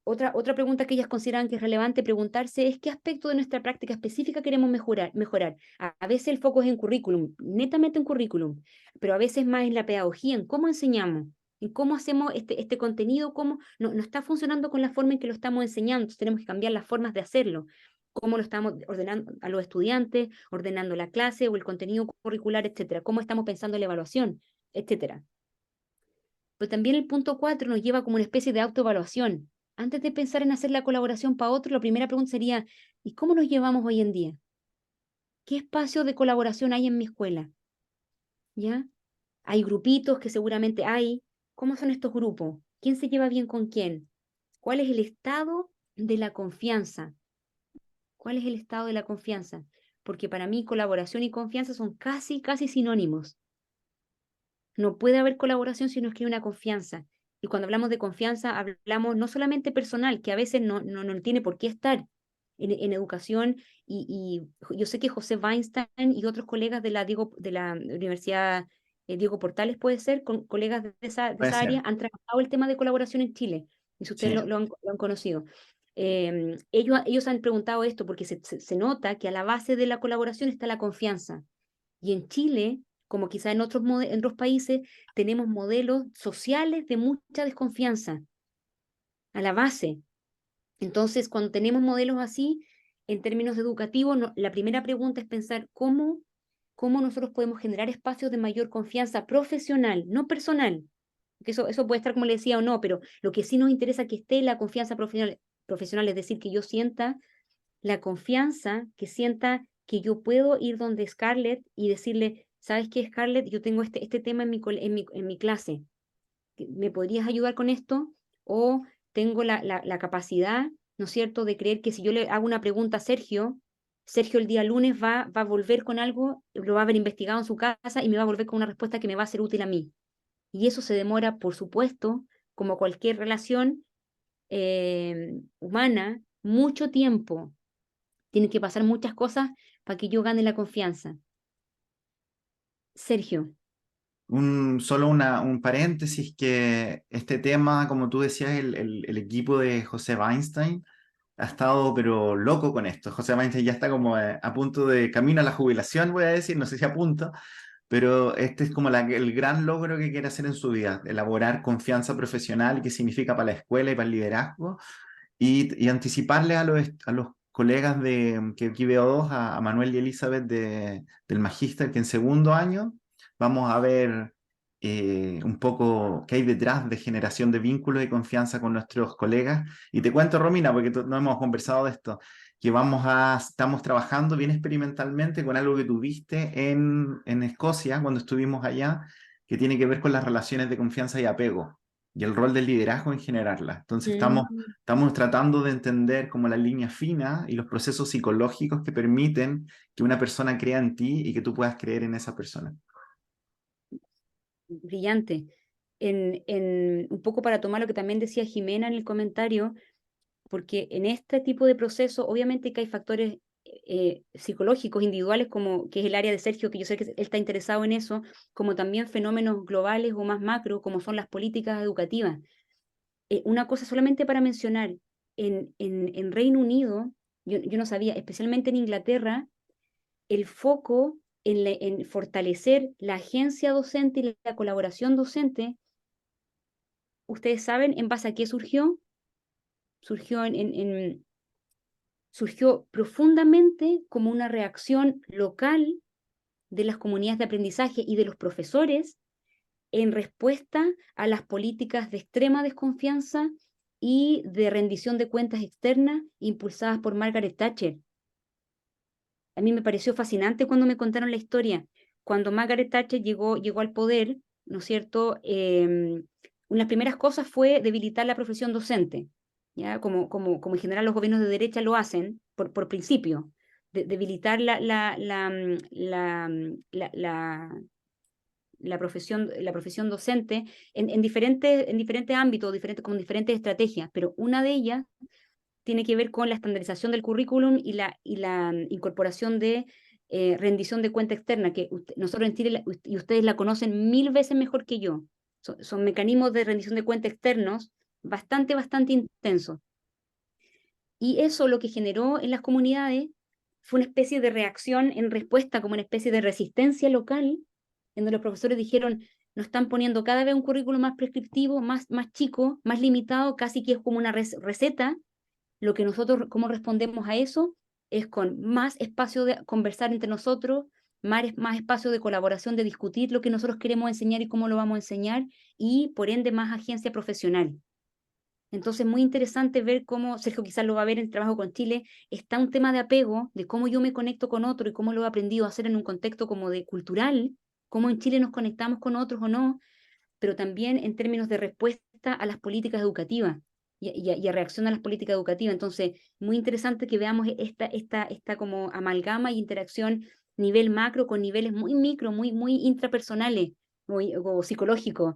Otra pregunta que ellas consideran que es relevante preguntarse es qué aspecto de nuestra práctica específica queremos mejorar. A veces el foco es en currículum, netamente en currículum, pero a veces más en la pedagogía, en cómo enseñamos, en cómo hacemos este contenido, cómo no está funcionando con la forma en que lo estamos enseñando. Entonces tenemos que cambiar las formas de hacerlo, cómo lo estamos ordenando a los estudiantes, ordenando la clase o el contenido curricular, etcétera, cómo estamos pensando la evaluación, etcétera. Pero también el punto 4 nos lleva como una especie de autoevaluación. Antes de pensar en hacer la colaboración para otro, la primera pregunta sería, ¿y cómo nos llevamos hoy en día? ¿Qué espacio de colaboración hay en mi escuela? ¿Ya? Hay grupitos que seguramente hay. ¿Cómo son estos grupos? ¿Quién se lleva bien con quién? ¿Cuál es el estado de la confianza? ¿Cuál es el estado de la confianza? Porque para mí colaboración y confianza son casi sinónimos. No puede haber colaboración si no es que hay una confianza. Y cuando hablamos de confianza, hablamos no solamente personal, que a veces no tiene por qué estar en educación. Y yo sé que José Weinstein y otros colegas de la Universidad Diego Portales, puede ser, con colegas de esa Puede ser. área, han trabajado el tema de colaboración en Chile. Y si ustedes Sí. lo han conocido. Ellos han preguntado esto porque se nota que a la base de la colaboración está la confianza. Y en Chile, como quizá en otros países, tenemos modelos sociales de mucha desconfianza a la base. Entonces, cuando tenemos modelos así, en términos educativos, la primera pregunta es pensar cómo nosotros podemos generar espacios de mayor confianza profesional, no personal. Que eso puede estar como le decía o no, pero lo que sí nos interesa que esté la confianza profesional, es decir, que yo sienta la confianza, que sienta que yo puedo ir donde Scarlett y decirle, ¿sabes qué, Scarlett? Yo tengo este tema en mi clase. ¿Me podrías ayudar con esto? O tengo la capacidad, ¿no es cierto?, de creer que si yo le hago una pregunta a Sergio el día lunes va a volver con algo, lo va a haber investigado en su casa y me va a volver con una respuesta que me va a ser útil a mí. Y eso se demora, por supuesto, como cualquier relación humana, mucho tiempo. Tienen que pasar muchas cosas para que yo gane la confianza. Sergio. Solo un paréntesis, que este tema, como tú decías, el equipo de José Weinstein ha estado pero loco con esto. José Weinstein ya está como a punto de camino a la jubilación, voy a decir, no sé si a punto, pero este es como el gran logro que quiere hacer en su vida, elaborar confianza profesional y qué significa para la escuela y para el liderazgo, y anticiparle a los colegas que aquí veo dos, a Manuel y Elizabeth del Magíster, que en segundo año vamos a ver un poco qué hay detrás de generación de vínculos y confianza con nuestros colegas. Y te cuento, Romina, porque no hemos conversado de esto, que estamos trabajando bien experimentalmente con algo que tuviste en Escocia cuando estuvimos allá, que tiene que ver con las relaciones de confianza y apego. y el rol del liderazgo en generarla. Entonces Mm. estamos tratando de entender como la línea fina y los procesos psicológicos que permiten que una persona crea en ti y que tú puedas creer en esa persona. Brillante. Un poco para tomar lo que también decía Jimena en el comentario, porque en este tipo de proceso, obviamente que hay factores psicológicos, individuales, como que es el área de Sergio, que yo sé que él está interesado en eso, como también fenómenos globales o más macro, como son las políticas educativas. Una cosa solamente para mencionar, en Reino Unido, yo no sabía, especialmente en Inglaterra, el foco en fortalecer la agencia docente y la colaboración docente, ustedes saben en base a qué surgió. Surgió profundamente como una reacción local de las comunidades de aprendizaje y de los profesores en respuesta a las políticas de extrema desconfianza y de rendición de cuentas externas impulsadas por Margaret Thatcher. A mí me pareció fascinante cuando me contaron la historia. Cuando Margaret Thatcher llegó al poder, ¿no es cierto? Una de las primeras cosas fue debilitar la profesión docente, ¿ya? Como en general los gobiernos de derecha lo hacen, por principio, debilitar la profesión docente en diferentes ámbitos, con diferentes estrategias, pero una de ellas tiene que ver con la estandarización del currículum y la incorporación de rendición de cuenta externa, que nosotros en Chile, y ustedes la conocen 1000 veces mejor que yo. Son mecanismos de rendición de cuenta externos bastante intensos. Y eso lo que generó en las comunidades fue una especie de reacción en respuesta, como una especie de resistencia local, en donde los profesores dijeron, nos están poniendo cada vez un currículum más prescriptivo, más chico, más limitado, casi que es como una receta. Lo que nosotros, ¿cómo respondemos a eso? Es con más espacio de conversar entre nosotros, más espacio de colaboración, de discutir lo que nosotros queremos enseñar y cómo lo vamos a enseñar, y por ende más agencia profesional. Entonces, muy interesante ver cómo, Sergio quizás lo va a ver en Trabajo con Chile, está un tema de apego, de cómo yo me conecto con otro y cómo lo he aprendido a hacer en un contexto como de cultural, cómo en Chile nos conectamos con otros o no, pero también en términos de respuesta a las políticas educativas y a reacción a las políticas educativas. Entonces, muy interesante que veamos esta como amalgama y interacción nivel macro con niveles muy micro, muy intrapersonales o psicológicos.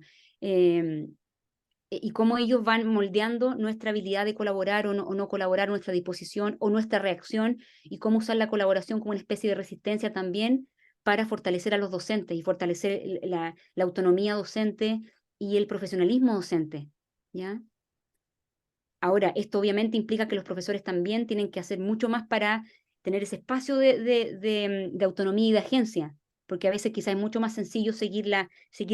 Y cómo ellos van moldeando nuestra habilidad de colaborar o no colaborar, nuestra disposición o nuestra reacción, y cómo usar la colaboración como una especie de resistencia también para fortalecer a los docentes y fortalecer la autonomía docente y el profesionalismo docente, ¿ya? Ahora, esto obviamente implica que los profesores también tienen que hacer mucho más para tener ese espacio de autonomía y de agencia, porque a veces quizás es mucho más sencillo seguir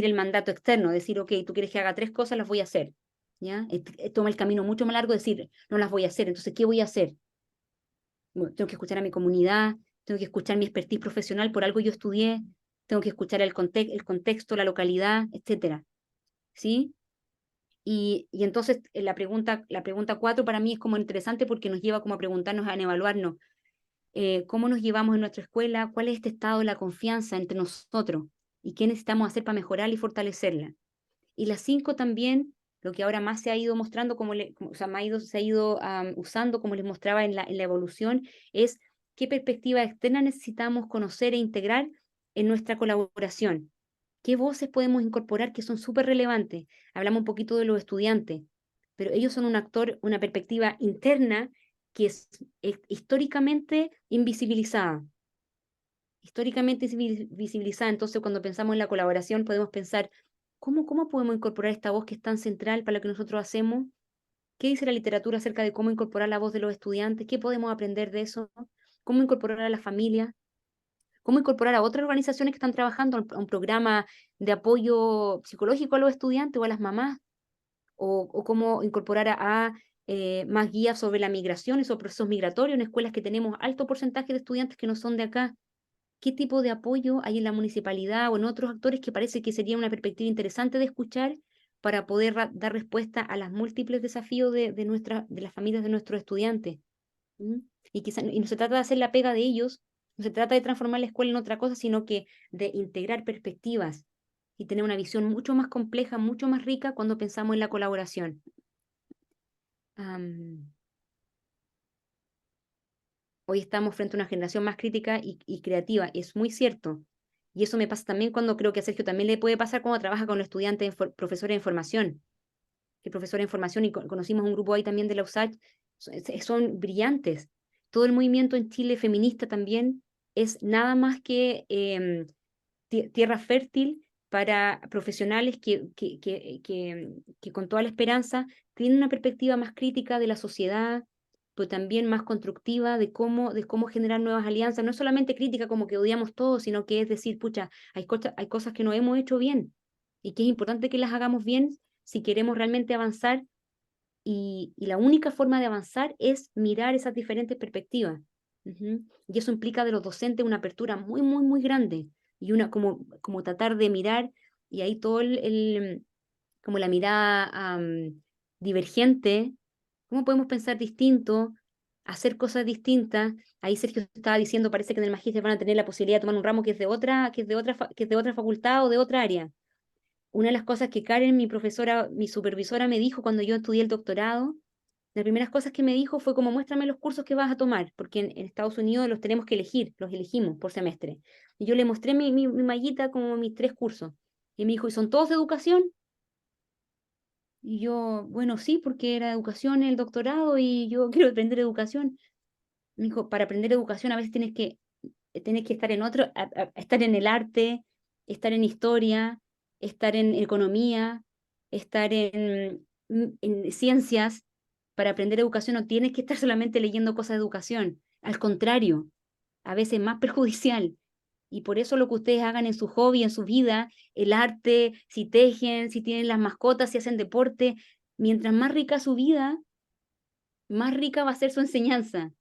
el mandato externo, decir, ok, tú quieres que haga 3 cosas, las voy a hacer, ¿ya? Toma el camino mucho más largo decir, no las voy a hacer, entonces, ¿qué voy a hacer? Bueno, tengo que escuchar a mi comunidad, tengo que escuchar mi expertise profesional, por algo yo estudié, tengo que escuchar el contexto, la localidad, etcétera, ¿sí? Y entonces la pregunta 4 para mí es como interesante porque nos lleva como a preguntarnos, a evaluarnos cómo nos llevamos en nuestra escuela, cuál es este estado de la confianza entre nosotros y qué necesitamos hacer para mejorarla y fortalecerla. Y la 5 también, lo que ahora más se ha ido mostrando, o sea, se ha ido usando, como les mostraba en la evolución, es qué perspectiva externa necesitamos conocer e integrar en nuestra colaboración. ¿Qué voces podemos incorporar que son súper relevantes? Hablamos un poquito de los estudiantes, pero ellos son un actor, una perspectiva interna que es históricamente invisibilizada. Históricamente visibilizada. Entonces, cuando pensamos en la colaboración, podemos pensar, ¿cómo podemos incorporar esta voz que es tan central para lo que nosotros hacemos? ¿Qué dice la literatura acerca de cómo incorporar la voz de los estudiantes? ¿Qué podemos aprender de eso? ¿Cómo incorporar a la familia? ¿Cómo incorporar a otras organizaciones que están trabajando a un programa de apoyo psicológico a los estudiantes o a las mamás? ¿O cómo incorporar más guías sobre la migración y sobre procesos migratorios en escuelas que tenemos alto porcentaje de estudiantes que no son de acá? ¿Qué tipo de apoyo hay en la municipalidad o en otros actores que parece que sería una perspectiva interesante de escuchar para poder dar respuesta a los múltiples desafíos de las familias de nuestros estudiantes? ¿Mm? Y no se trata de hacer la pega de ellos, no se trata de transformar la escuela en otra cosa, sino que de integrar perspectivas y tener una visión mucho más compleja, mucho más rica cuando pensamos en la colaboración. Hoy estamos frente a una generación más crítica y creativa, y es muy cierto. Y eso me pasa también cuando creo que a Sergio también le puede pasar cuando trabaja con los estudiantes, profesores de información, que profesor de información, y conocimos un grupo ahí también de la USACH, son brillantes. Todo el movimiento en Chile feminista también es nada más que tierra fértil para profesionales que con toda la esperanza tienen una perspectiva más crítica de la sociedad, pero también más constructiva de cómo generar nuevas alianzas, no solamente crítica como que odiamos todo, sino que es decir, pucha, hay cosas que no hemos hecho bien y que es importante que las hagamos bien si queremos realmente avanzar, y la única forma de avanzar es mirar esas diferentes perspectivas. Y eso implica de los docentes una apertura muy, muy, muy grande y como tratar de mirar, y ahí todo como la mirada divergente, cómo podemos pensar distinto, hacer cosas distintas. Ahí Sergio estaba diciendo, parece que en el magíster van a tener la posibilidad de tomar un ramo que es de otra facultad o de otra área. Una de las cosas que Karen, mi profesora, mi supervisora, me dijo cuando yo estudié el doctorado, las primeras cosas que me dijo fue como, muéstrame los cursos que vas a tomar, porque en Estados Unidos los tenemos que elegir, los elegimos por semestre. Y yo le mostré mi mallita como mis 3 cursos. Y me dijo, ¿y son todos de educación? Y yo, bueno, sí, porque era educación el doctorado y yo quiero aprender educación. Me dijo, para aprender educación a veces tienes que estar en estar en el arte, estar en historia, estar en economía, estar en ciencias. Para aprender educación no tienes que estar solamente leyendo cosas de educación. Al contrario, a veces más perjudicial. Y por eso lo que ustedes hagan en su hobby, en su vida, el arte, si tejen, si tienen las mascotas, si hacen deporte, mientras más rica su vida, más rica va a ser su enseñanza,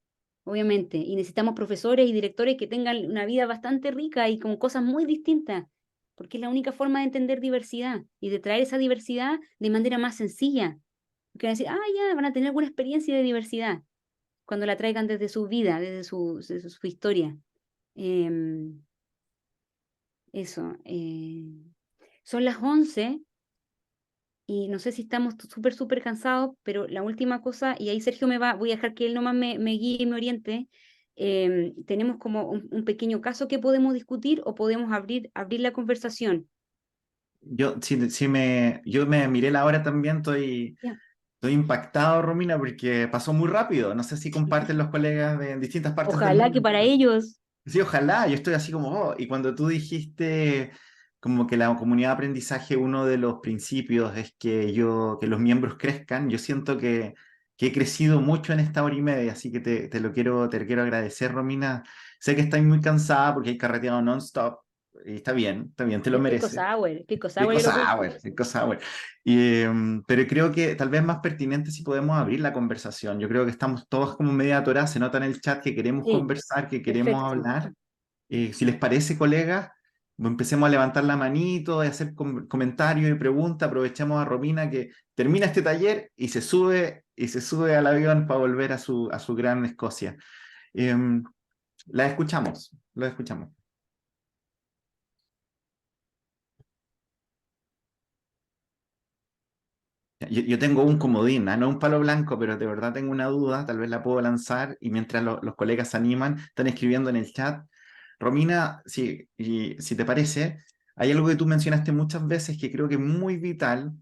obviamente. Y necesitamos profesores y directores que tengan una vida bastante rica y con cosas muy distintas, porque es la única forma de entender diversidad y de traer esa diversidad de manera más sencilla. Porque van a decir, ya, van a tener alguna experiencia de diversidad cuando la traigan desde su vida, desde su historia. Em, Eso. Son las 11 y no sé si estamos súper, súper cansados, pero la última cosa, y ahí Sergio voy a dejar que él nomás me guíe y me oriente. Tenemos como un pequeño caso que podemos discutir o podemos abrir la conversación. Yo me miré la hora también, Ya. estoy impactado, Romina, porque pasó muy rápido. No sé si comparten los colegas de distintas partes del Ojalá que mundo. para ellos. Sí, ojalá, yo estoy así como, oh, y cuando tú dijiste como que la comunidad de aprendizaje, uno de los principios es que los miembros crezcan, yo siento que he crecido mucho en esta hora y media, así que te lo quiero agradecer, Romina. Sé que estás muy cansada porque hay carreteado non-stop, y está bien, te lo El mereces. pisco sour, Pico yo lo puedo sour, decir. pico sour. Pero creo que tal vez más pertinente si podemos abrir la conversación. Yo creo que estamos todos como media atorados, se nota en el chat que queremos Sí, conversar, que queremos perfecto. hablar. Si les parece, colegas, empecemos a levantar la manito, a hacer comentarios y preguntas. Aprovechemos a Romina que termina este taller y se sube al avión para volver a su gran Escocia. Em, la escuchamos, lo escuchamos. Yo tengo un comodín, no un palo blanco, pero de verdad tengo una duda, tal vez la puedo lanzar y mientras los colegas se animan, están escribiendo en el chat. Romina, si te parece, hay algo que tú mencionaste muchas veces que creo que es muy vital,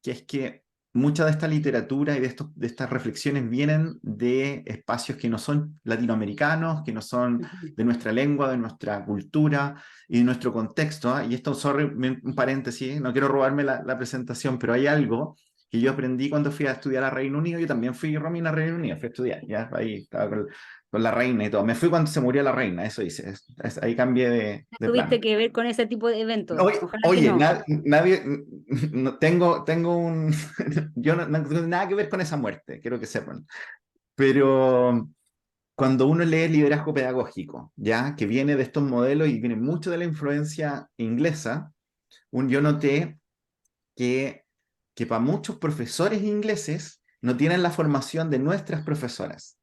que es que mucha de esta literatura y de estas reflexiones vienen de espacios que no son latinoamericanos, que no son Ujú. de nuestra lengua, de nuestra cultura y de nuestro contexto. Y esto, sorry, un paréntesis, no quiero robarme la presentación, pero hay algo que yo aprendí cuando fui a estudiar a Reino Unido. Yo también fui, Romina, a Reino Unido, fui a estudiar, ya ahí estaba con la reina y todo. Me fui cuando se murió la reina, eso hice. Ahí cambié de Tuviste plan. que ver con ese tipo de eventos. Oye, Ojalá que oye, no. nadie, no, tengo un, yo no tengo nada que ver con esa muerte, quiero que sepan. Pero cuando uno lee liderazgo pedagógico, ya, que viene de estos modelos y viene mucho de la influencia inglesa, yo noté que, que para muchos profesores ingleses no tienen la formación de nuestras profesoras.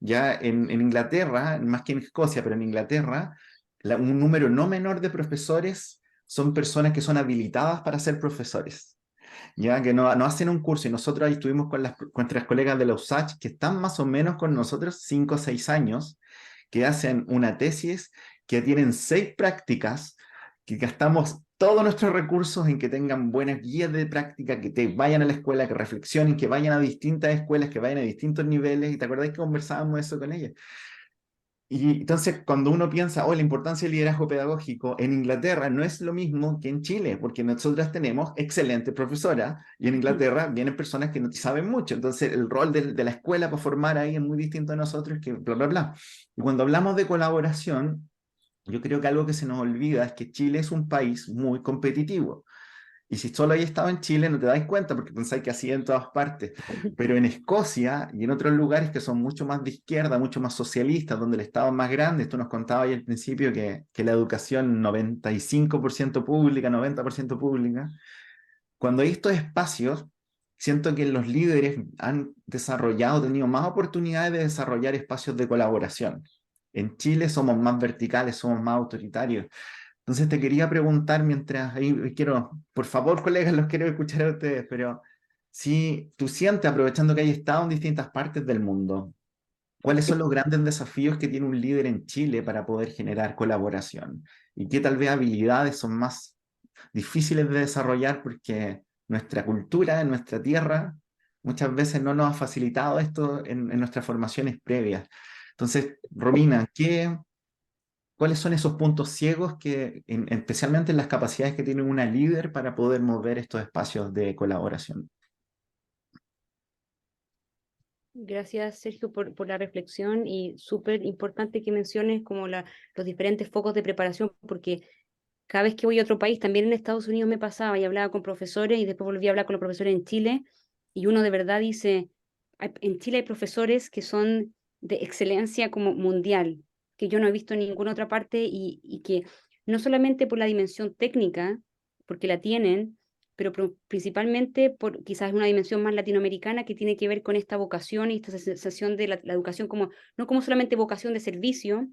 Ya en Inglaterra, más que en Escocia, pero en Inglaterra, un número no menor de profesores son personas que son habilitadas para ser profesores, ya que no hacen un curso, y nosotros ahí estuvimos con nuestras colegas de la USACH, que están más o menos con nosotros 5 o 6 años, que hacen una tesis, que tienen 6 prácticas, que gastamos todos nuestros recursos en que tengan buenas guías de práctica, que te vayan a la escuela, que reflexionen, que vayan a distintas escuelas, que vayan a distintos niveles, y te acordás que conversábamos eso con ellas. Y entonces, cuando uno piensa, oh, la importancia del liderazgo pedagógico en Inglaterra no es lo mismo que en Chile, porque nosotras tenemos excelentes profesoras y en Inglaterra vienen personas que no saben mucho. Entonces, el rol de la escuela para formar ahí es muy distinto a nosotros, que bla, bla, bla. Y cuando hablamos de colaboración, yo creo que algo que se nos olvida es que Chile es un país muy competitivo. Y si solo hay estado en Chile, no te dais cuenta porque pensáis que así en todas partes. Pero en Escocia y en otros lugares que son mucho más de izquierda, mucho más socialistas, donde el Estado es más grande, tú nos contabas ahí al principio que la educación 95% pública, 90% pública. Cuando hay estos espacios, siento que los líderes han desarrollado, tenido más oportunidades de desarrollar espacios de colaboración. En Chile somos más verticales, somos más autoritarios. Entonces te quería preguntar mientras ahí quiero, por favor, colegas, los quiero escuchar a ustedes, pero si tú sientes, aprovechando que hay estado en distintas partes del mundo, ¿cuáles son los grandes desafíos que tiene un líder en Chile para poder generar colaboración? ¿Y qué tal vez habilidades son más difíciles de desarrollar porque nuestra cultura, en nuestra tierra, muchas veces no nos ha facilitado esto en nuestras formaciones previas? Entonces, Romina, ¿cuáles son esos puntos ciegos que, especialmente en las capacidades que tiene una líder para poder mover estos espacios de colaboración? Gracias, Sergio, por la reflexión, y súper importante que menciones como los diferentes focos de preparación, porque cada vez que voy a otro país, también en Estados Unidos me pasaba y hablaba con profesores y después volví a hablar con los profesores en Chile, y uno de verdad dice, en Chile hay profesores que son de excelencia como mundial, que yo no he visto en ninguna otra parte, y que no solamente por la dimensión técnica, porque la tienen, pero principalmente por quizás una dimensión más latinoamericana que tiene que ver con esta vocación y esta sensación de la educación como, no como solamente vocación de servicio,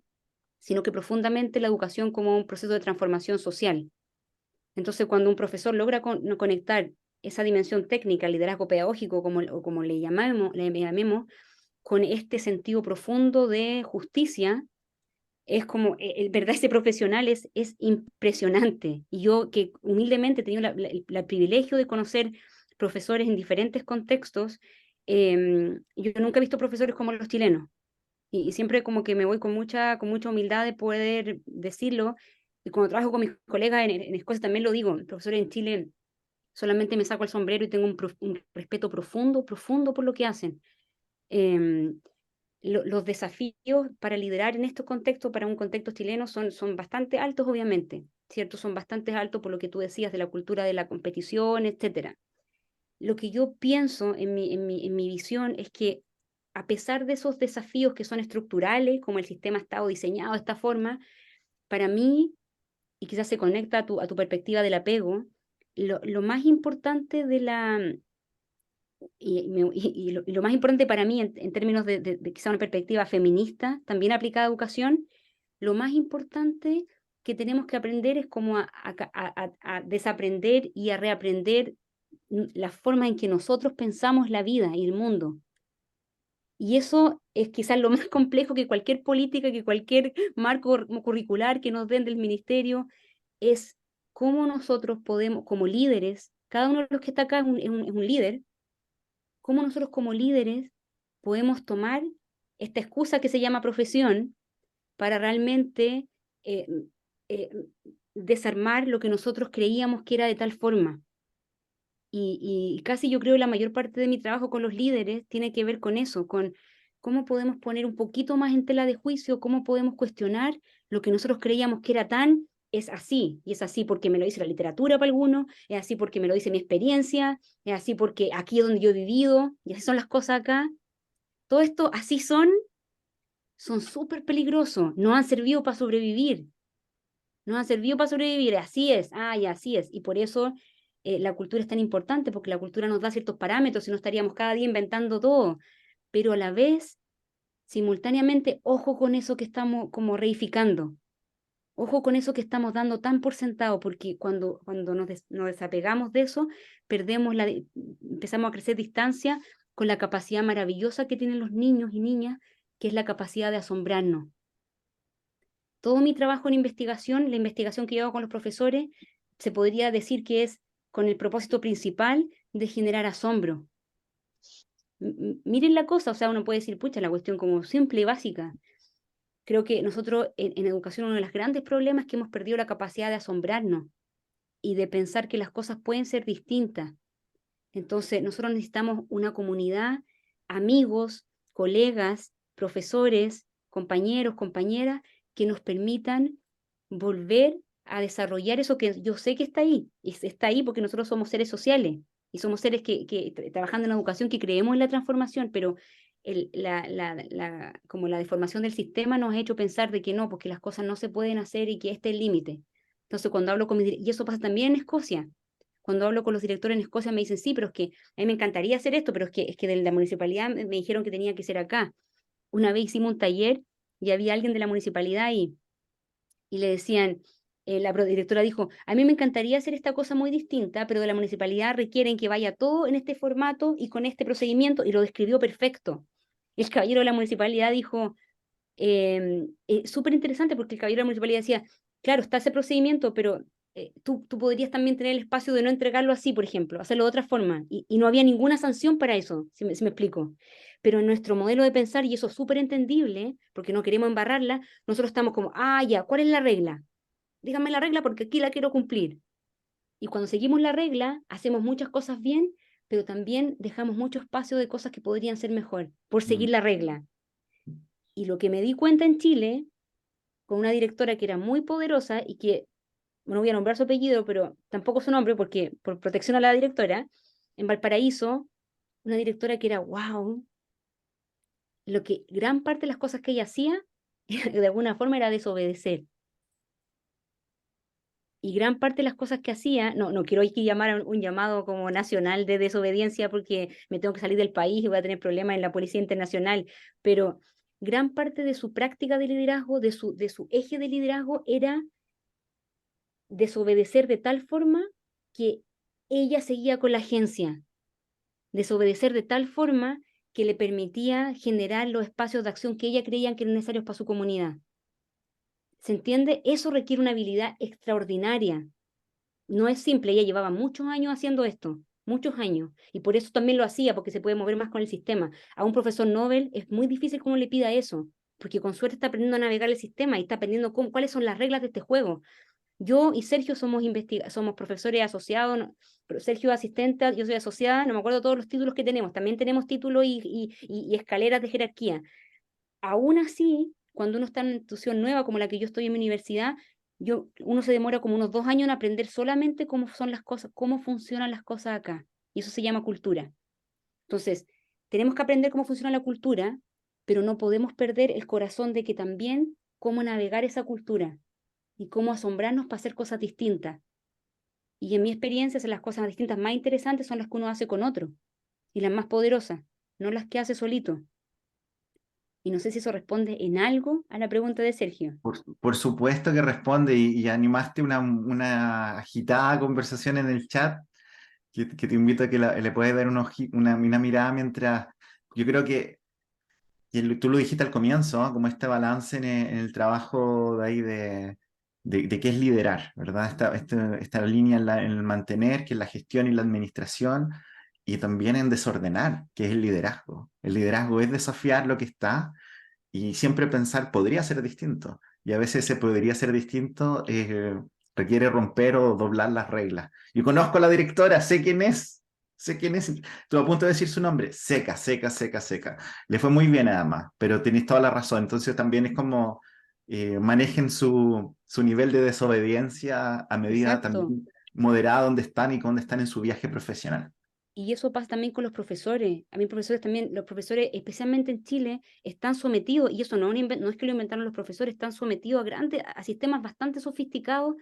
sino que profundamente la educación como un proceso de transformación social. Entonces, cuando un profesor logra conectar esa dimensión técnica, el liderazgo pedagógico, o como le llamemos, con este sentido profundo de justicia, es como, verdad, ese profesional es impresionante. Y yo, que humildemente he tenido el privilegio de conocer profesores en diferentes contextos, yo nunca he visto profesores como los chilenos. Y siempre como que me voy con mucha humildad de poder decirlo. Y cuando trabajo con mis colegas en Escocia también lo digo, profesores en Chile, solamente me saco el sombrero y tengo un respeto profundo, profundo por lo que hacen. Em, los desafíos para liderar en estos contextos, para un contexto chileno, son bastante altos, obviamente, ¿cierto? Son bastante altos por lo que tú decías de la cultura de la competición, etcétera. Lo que yo pienso en mi visión es que, a pesar de esos desafíos que son estructurales, como el sistema ha estado diseñado de esta forma, para mí, y quizás se conecta a tu perspectiva del apego, lo más importante de la, y lo más importante para mí en términos de quizá una perspectiva feminista, también aplicada a educación, lo más importante que tenemos que aprender es como a desaprender y a reaprender la forma en que nosotros pensamos la vida y el mundo. Y eso es quizás lo más complejo que cualquier política, que cualquier marco curricular que nos den del ministerio, es cómo nosotros podemos, como líderes, cada uno de los que está acá es un líder, cómo nosotros como líderes podemos tomar esta excusa que se llama profesión para realmente eh, eh, desarmar lo que nosotros creíamos que era de tal forma. Y casi yo creo la mayor parte de mi trabajo con los líderes tiene que ver con eso, con cómo podemos poner un poquito más en tela de juicio, cómo podemos cuestionar lo que nosotros creíamos que era tan, es así, y es así porque me lo dice la literatura para algunos, es así porque me lo dice mi experiencia, es así porque aquí es donde yo he vivido, y así son las cosas acá. Todo esto así son súper peligrosos, no han servido para sobrevivir, no han servido para sobrevivir, así es, y así es, y por eso la cultura es tan importante, porque la cultura nos da ciertos parámetros y no estaríamos cada día inventando todo, pero a la vez, simultáneamente, ojo con eso que estamos como reificando, Ojo con eso que estamos dando tan por sentado, porque cuando nos desapegamos de eso, empezamos a crecer distancia con la capacidad maravillosa que tienen los niños y niñas, que es la capacidad de asombrarnos. Todo mi trabajo en investigación, la investigación que yo hago con los profesores, se podría decir que es con el propósito principal de generar asombro. Miren la cosa, o sea, uno puede decir, pucha, la cuestión como simple y básica. Creo que nosotros en educación uno de los grandes problemas es que hemos perdido la capacidad de asombrarnos y de pensar que las cosas pueden ser distintas. Entonces, nosotros necesitamos una comunidad, amigos, colegas, profesores, compañeros, compañeras, que nos permitan volver a desarrollar eso que yo sé que está ahí, y está ahí porque nosotros somos seres sociales, y somos seres que trabajando en la educación, que creemos en la transformación, pero como la deformación del sistema nos ha hecho pensar de que no, porque las cosas no se pueden hacer y que este es el límite. Entonces, cuando hablo con y eso pasa también en Escocia, cuando hablo con los directores en Escocia me dicen, sí, pero es que a mí me encantaría hacer esto, pero es que de la municipalidad me dijeron que tenía que ser acá. Una vez hicimos un taller y había alguien de la municipalidad y le decían, la directora dijo, a mí me encantaría hacer esta cosa muy distinta, pero de la municipalidad requieren que vaya todo en este formato y con este procedimiento, y lo describió perfecto. Y el caballero de la municipalidad dijo, súper interesante porque el caballero de la municipalidad decía, claro, está ese procedimiento, pero tú podrías también tener el espacio de no entregarlo así, por ejemplo, hacerlo de otra forma, y no había ninguna sanción para eso, si me explico. Pero en nuestro modelo de pensar, y eso es súper entendible, porque no queremos embarrarla, nosotros estamos como, ya, ¿cuál es la regla? Dígame la regla porque aquí la quiero cumplir. Y cuando seguimos la regla, hacemos muchas cosas bien, pero también dejamos mucho espacio de cosas que podrían ser mejor por seguir la regla. Y lo que me di cuenta en Chile, con una directora que era muy poderosa y que, no voy a nombrar su apellido, pero tampoco su nombre porque por protección a la directora, en Valparaíso, una directora que era, wow, lo que gran parte de las cosas que ella hacía, de alguna forma era desobedecer. Y gran parte de las cosas que hacía, no quiero aquí llamar a un llamado como nacional de desobediencia porque me tengo que salir del país y voy a tener problemas en la Policía Internacional, pero gran parte de su práctica de liderazgo, de su eje de liderazgo, era desobedecer de tal forma que ella seguía con la agencia, desobedecer de tal forma que le permitía generar los espacios de acción que ella creía que eran necesarios para su comunidad. ¿Se entiende? Eso requiere una habilidad extraordinaria. No es simple, ella llevaba muchos años haciendo esto, muchos años, y por eso también lo hacía, porque se puede mover más con el sistema. A un profesor Nobel es muy difícil que uno le pida eso, porque con suerte está aprendiendo a navegar el sistema y está aprendiendo cuáles son las reglas de este juego. Yo y Sergio somos profesores asociados, pero Sergio es asistente, yo soy asociada, no me acuerdo todos los títulos que tenemos, también tenemos títulos y escaleras de jerarquía. Aún así, cuando uno está en una institución nueva como la que yo estoy en mi universidad, uno se demora como unos 2 años en aprender solamente cómo son las cosas, cómo funcionan las cosas acá. Y eso se llama cultura. Entonces, tenemos que aprender cómo funciona la cultura, pero no podemos perder el corazón de que también cómo navegar esa cultura y cómo asombrarnos para hacer cosas distintas. Y en mi experiencia, las cosas distintas más interesantes son las que uno hace con otro y las más poderosas, no las que hace solito. Y no sé si eso responde en algo a la pregunta de Sergio. Por supuesto que responde y animaste una agitada conversación en el chat que te invito a que le puedas dar una mirada mientras. Yo creo que tú lo dijiste al comienzo, ¿no? Como este balance en el trabajo de ahí de qué es liderar, ¿verdad? Esta línea en el mantener, que es la gestión y la administración, y también en desordenar, que es el liderazgo. El liderazgo es desafiar lo que está y siempre pensar, podría ser distinto. Y a veces ese podría ser distinto requiere romper o doblar las reglas. Yo conozco a la directora, sé quién es. Sé quién es. Estuve a punto de decir su nombre. Seca, seca, seca, seca. Le fue muy bien además, pero tenéis toda la razón. Entonces también es como manejen su nivel de desobediencia a medida Exacto. también moderada donde están y dónde están en su viaje profesional. Y eso pasa también con los profesores. A mí profesores también, los profesores, especialmente en Chile, están sometidos, y eso no es que lo inventaron los profesores, están sometidos a sistemas bastante sofisticados.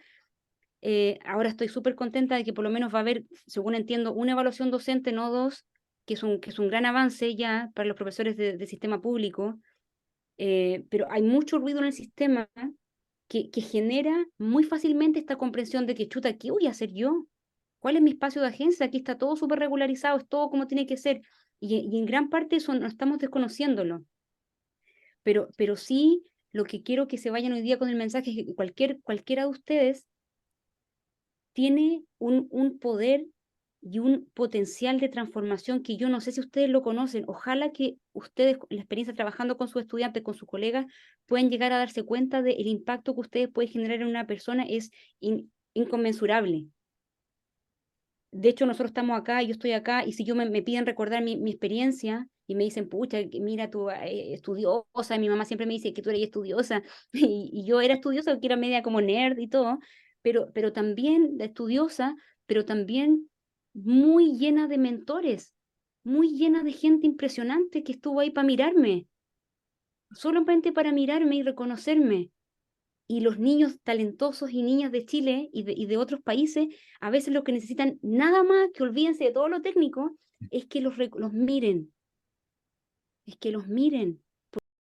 Ahora estoy súper contenta de que por lo menos va a haber, según entiendo, una evaluación docente, no dos, que es un gran avance ya para los profesores del sistema público. Pero hay mucho ruido en el sistema que genera muy fácilmente esta comprensión de que, chuta, ¿qué voy a hacer yo? ¿Cuál es mi espacio de agencia? Aquí está todo súper regularizado, es todo como tiene que ser. Y en gran parte eso no estamos desconociéndolo. Pero sí, lo que quiero que se vayan hoy día con el mensaje es que cualquiera de ustedes tiene un poder y un potencial de transformación que yo no sé si ustedes lo conocen. Ojalá que ustedes, en la experiencia trabajando con sus estudiantes, con sus colegas, puedan llegar a darse cuenta del impacto que ustedes pueden generar en una persona. Es inconmensurable. De hecho, nosotros estamos acá, yo estoy acá, y si yo me piden recordar mi experiencia y me dicen, pucha, mira, tú estudiosa, y mi mamá siempre me dice que tú eres estudiosa, y yo era estudiosa, que era media como nerd y todo, pero también estudiosa, pero también muy llena de mentores, muy llena de gente impresionante que estuvo ahí para mirarme, solamente para mirarme y reconocerme. Y los niños talentosos y niñas de Chile y de otros países, a veces lo que necesitan nada más que olvídense de todo lo técnico, es que los miren, es que los miren.